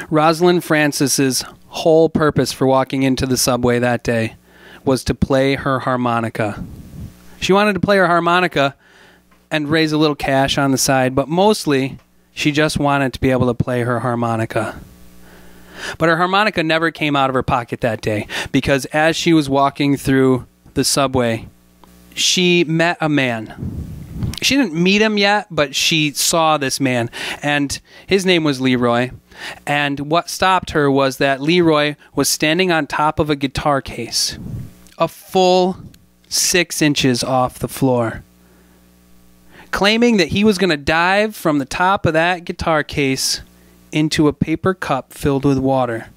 Rosalind Francis's whole purpose for walking into the subway that day was to play her harmonica. She wanted to play her harmonica and raise a little cash on the side, but mostly she just wanted to be able to play her harmonica. But her harmonica never came out of her pocket that day, because as she was walking through the subway, she met a man. She didn't meet him yet, but she saw this man, and his name was Leroy. And what stopped her was that Leroy was standing on top of a guitar case, a full 6 inches off the floor, claiming that he was going to dive from the top of that guitar case into a paper cup filled with water.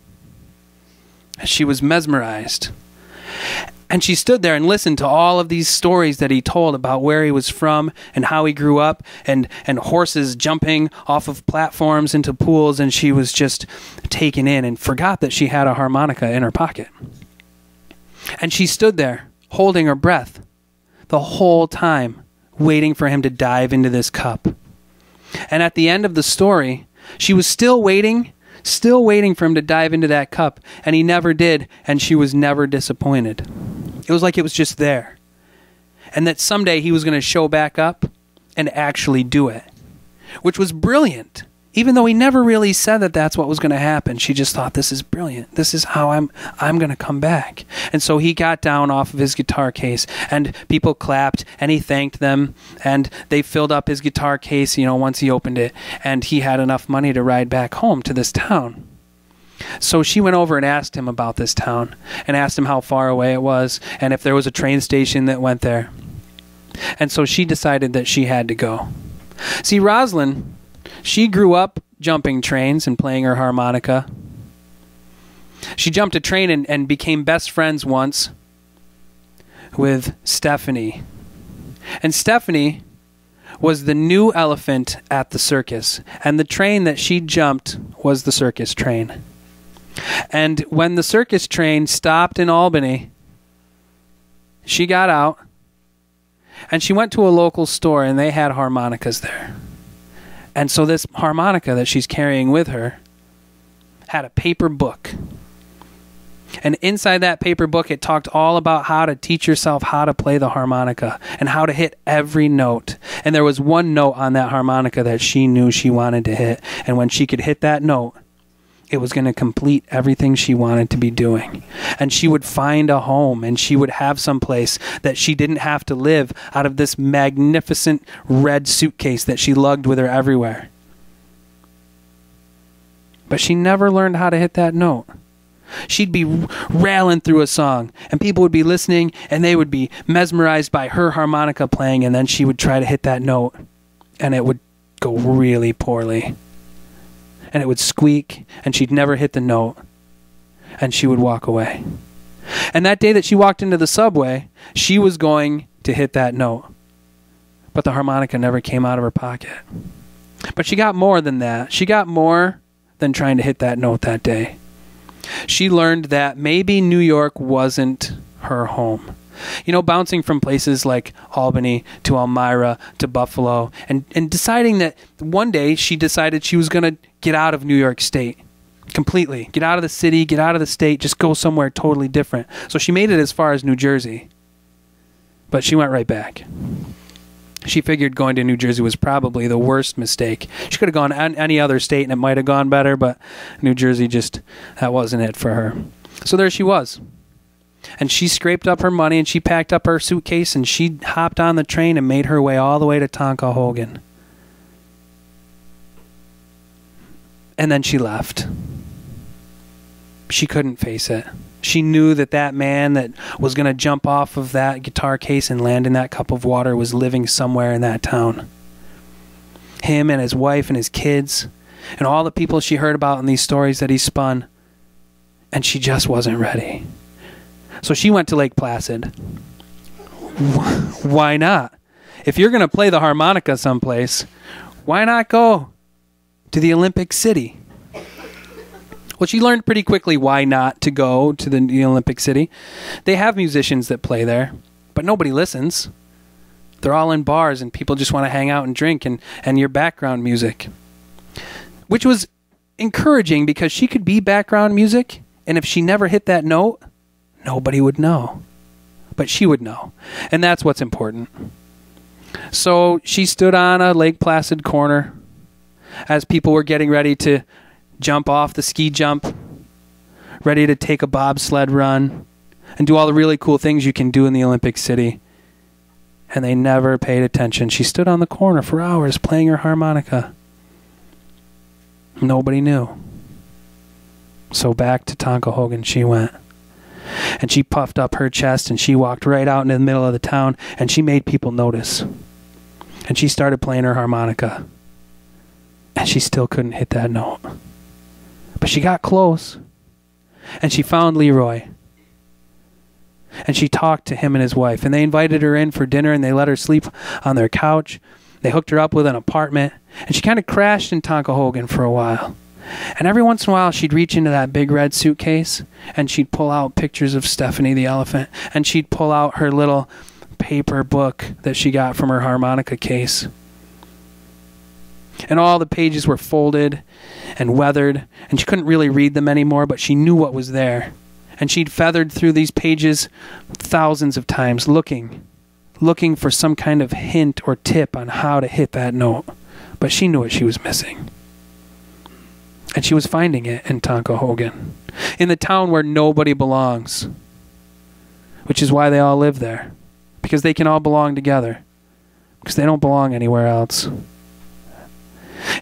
She was mesmerized. And she stood there and listened to all of these stories that he told about where he was from and how he grew up, and horses jumping off of platforms into pools, and she was just taken in and forgot that she had a harmonica in her pocket. And she stood there holding her breath the whole time, waiting for him to dive into this cup. And at the end of the story, she was still waiting for him to dive into that cup, and he never did, and she was never disappointed. It was like it was just there. And that someday he was going to show back up and actually do it, which was brilliant. Even though he never really said that that's what was going to happen, she just thought, this is brilliant. This is how I'm going to come back. And so he got down off of his guitar case, and people clapped, and he thanked them, and they filled up his guitar case, once he opened it, and he had enough money to ride back home to this town. So she went over and asked him about this town, and asked him how far away it was, and if there was a train station that went there. And so she decided that she had to go. See, Rosalind, she grew up jumping trains and playing her harmonica. She jumped a train and became best friends once with Stephanie. And Stephanie was the new elephant at the circus, and the train that she jumped was the circus train. And when the circus train stopped in Albany, she got out and she went to a local store, and they had harmonicas there. And so this harmonica that she's carrying with her had a paper book. And inside that paper book, it talked all about how to teach yourself how to play the harmonica and how to hit every note. And there was one note on that harmonica that she knew she wanted to hit. And when she could hit that note, it was going to complete everything she wanted to be doing. And she would find a home, and she would have some place that she didn't have to live out of this magnificent red suitcase that she lugged with her everywhere. But she never learned how to hit that note. She'd be railing through a song, and people would be listening, and they would be mesmerized by her harmonica playing, and then she would try to hit that note, and it would go really poorly. And it would squeak, and she'd never hit the note, and she would walk away. And that day that she walked into the subway, she was going to hit that note, but the harmonica never came out of her pocket. But she got more than that. She got more than trying to hit that note that day. She learned that maybe New York wasn't her home. Bouncing from places like Albany to Elmira to Buffalo, and deciding that one day she decided she was going to get out of New York State completely. Get out of the city, get out of the state, just go somewhere totally different. So she made it as far as New Jersey, but she went right back. She figured going to New Jersey was probably the worst mistake. She could have gone any other state and it might have gone better, but New Jersey that wasn't it for her. So there she was. And she scraped up her money and she packed up her suitcase and she hopped on the train and made her way all the way to Tonkahogen. And then she left. She couldn't face it. She knew that that man that was going to jump off of that guitar case and land in that cup of water was living somewhere in that town. Him and his wife and his kids and all the people she heard about in these stories that he spun. And she just wasn't ready. So she went to Lake Placid. Why not? If you're going to play the harmonica someplace, why not go to the Olympic City? Well, she learned pretty quickly why not to go to the Olympic City. They have musicians that play there, but nobody listens. They're all in bars and people just want to hang out and drink and your background music. Which was encouraging because she could be background music, and if she never hit that note, nobody would know. But she would know. And that's what's important. So she stood on a Lake Placid corner as people were getting ready to jump off the ski jump, ready to take a bobsled run, and do all the really cool things you can do in the Olympic City. And they never paid attention. She stood on the corner for hours playing her harmonica. Nobody knew. So back to Tonkahogen she went. And she puffed up her chest and she walked right out into the middle of the town and she made people notice. And she started playing her harmonica. And she still couldn't hit that note. But she got close. And she found Leroy. And she talked to him and his wife. And they invited her in for dinner and they let her sleep on their couch. They hooked her up with an apartment. And she kind of crashed in Tonkahogen for a while. And every once in a while, she'd reach into that big red suitcase and she'd pull out pictures of Stephanie the elephant. And she'd pull out her little paper book that she got from her harmonica case. And all the pages were folded and weathered. And she couldn't really read them anymore, but she knew what was there. And she'd feathered through these pages thousands of times, looking for some kind of hint or tip on how to hit that note. But she knew what she was missing. And she was finding it in Tonkahogen, in the town where nobody belongs, which is why they all live there, because they can all belong together, because they don't belong anywhere else.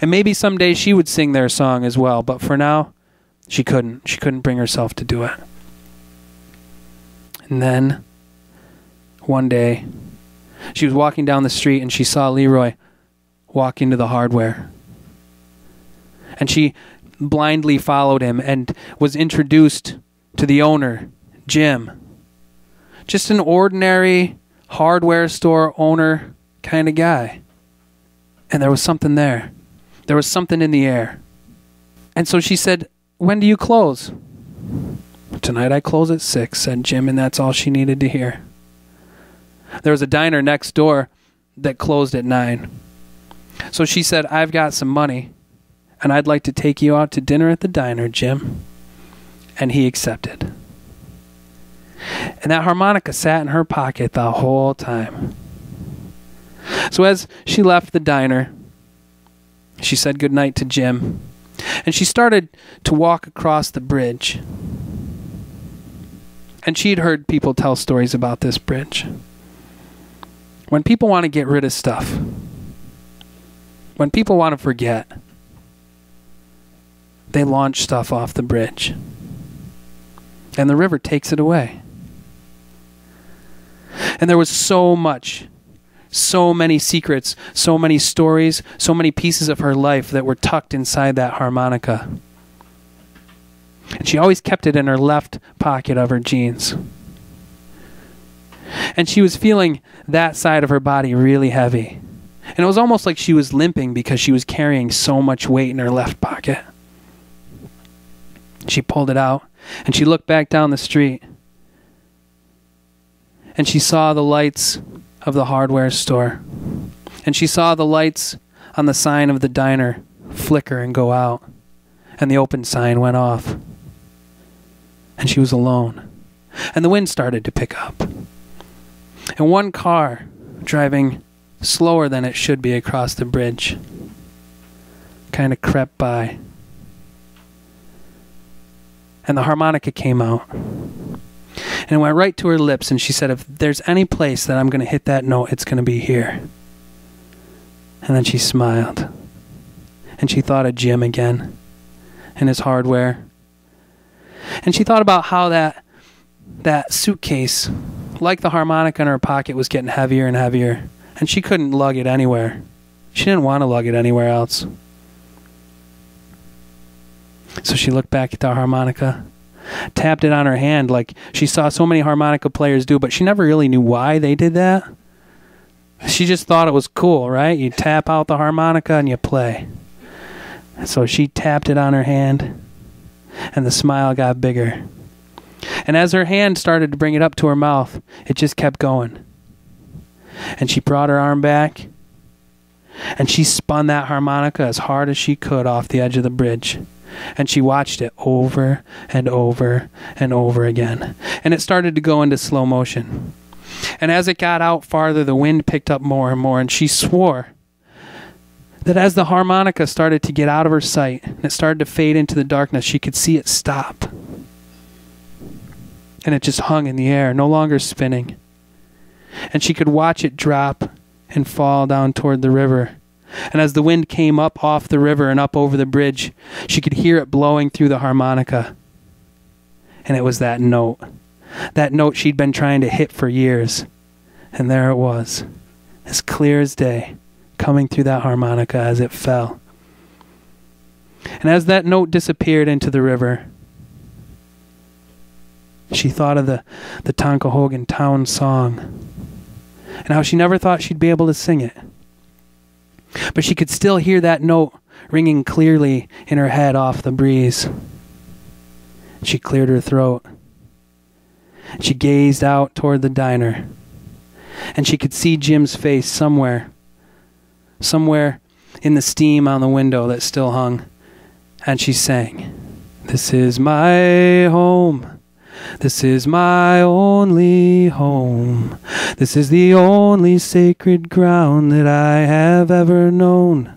And maybe someday she would sing their song as well, but for now, she couldn't. She couldn't bring herself to do it. And then, one day, she was walking down the street and she saw Leroy walk into the hardware. And she blindly followed him and was introduced to the owner, Jim. Just an ordinary hardware store owner kind of guy. And there was something there. There was something in the air. And so she said, "When do you close?" "Tonight I close at 6, said Jim, and that's all she needed to hear. There was a diner next door that closed at 9. So she said, "I've got some money, and I'd like to take you out to dinner at the diner, Jim." And he accepted. And that harmonica sat in her pocket the whole time. So as she left the diner, she said goodnight to Jim, and she started to walk across the bridge. And she'd heard people tell stories about this bridge. When people want to get rid of stuff, when people want to forget, they launch stuff off the bridge. And the river takes it away. And there was so much, so many secrets, so many stories, so many pieces of her life that were tucked inside that harmonica. And she always kept it in her left pocket of her jeans. And she was feeling that side of her body really heavy. And it was almost like she was limping because she was carrying so much weight in her left pocket. She pulled it out, and she looked back down the street. And she saw the lights of the hardware store. And she saw the lights on the sign of the diner flicker and go out. And the open sign went off. And she was alone. And the wind started to pick up. And one car, driving slower than it should be across the bridge, kind of crept by. And the harmonica came out. And it went right to her lips, and she said, if there's any place that I'm going to hit that note, it's going to be here. And then she smiled. And she thought of Jim again and his hardware. And she thought about how that suitcase, like the harmonica in her pocket, was getting heavier and heavier. And she couldn't lug it anywhere. She didn't want to lug it anywhere else. So she looked back at the harmonica, tapped it on her hand like she saw so many harmonica players do, but she never really knew why they did that. She just thought it was cool, right? You tap out the harmonica and you play. So she tapped it on her hand, and the smile got bigger. And as her hand started to bring it up to her mouth, it just kept going. And she brought her arm back, and she spun that harmonica as hard as she could off the edge of the bridge. And she watched it over and over and over again. And it started to go into slow motion. And as it got out farther, the wind picked up more and more, and she swore that as the harmonica started to get out of her sight and it started to fade into the darkness, she could see it stop. And it just hung in the air, no longer spinning. And she could watch it drop and fall down toward the river. And as the wind came up off the river and up over the bridge, she could hear it blowing through the harmonica. And it was that note she'd been trying to hit for years. And there it was, as clear as day, coming through that harmonica as it fell. And as that note disappeared into the river, she thought of the Tonkahogan town song and how she never thought she'd be able to sing it. But she could still hear that note ringing clearly in her head off the breeze. She cleared her throat. She gazed out toward the diner, and she could see Jim's face somewhere in the steam on the window that still hung. And she sang, "This is my home. This is my only home. This is the only sacred ground that I have ever known.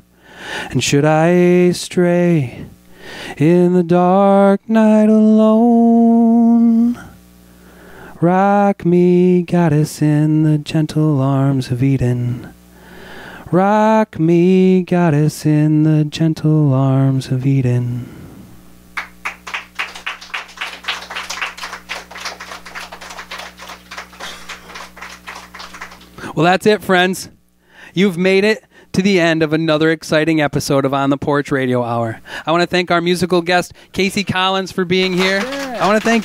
And should I stray in the dark night alone, rock me, goddess, in the gentle arms of Eden. Rock me, goddess, in the gentle arms of Eden." Well, that's it, friends. You've made it to the end of another exciting episode of On the Porch Radio Hour. I want to thank our musical guest, Casey Collins, for being here. I want to thank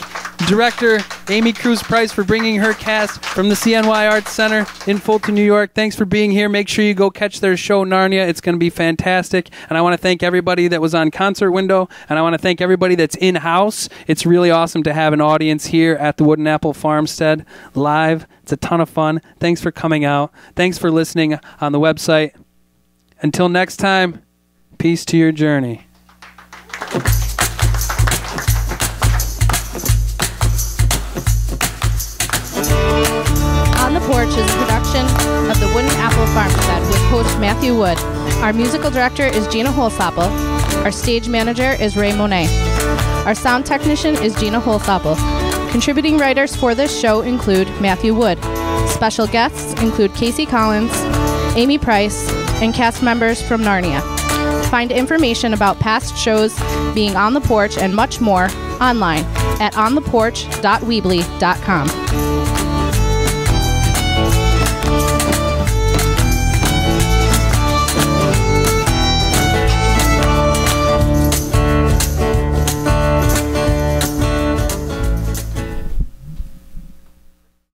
director Amy Cruz Price for bringing her cast from the CNY Arts Center in Fulton, New York. Thanks for being here. Make sure you go catch their show, Narnia. It's going to be fantastic. And I want to thank everybody that was on Concert Window, and I want to thank everybody that's in-house. It's really awesome to have an audience here at the Wooden Apple Farmstead live. It's a ton of fun. Thanks for coming out. Thanks for listening on the website. Until next time, peace to your journey. On the Porch is a production of the Wooden Apple Farmstead with host Matthew Wood. Our musical director is Gina Holsapple. Our stage manager is Ray Monet. Our sound technician is Gina Holsapple. Contributing writers for this show include Matthew Wood. Special guests include Casey Collins, Amy Price, and cast members from Narnia. Find information about past shows, being on the porch, and much more online at ontheporch.weebly.com.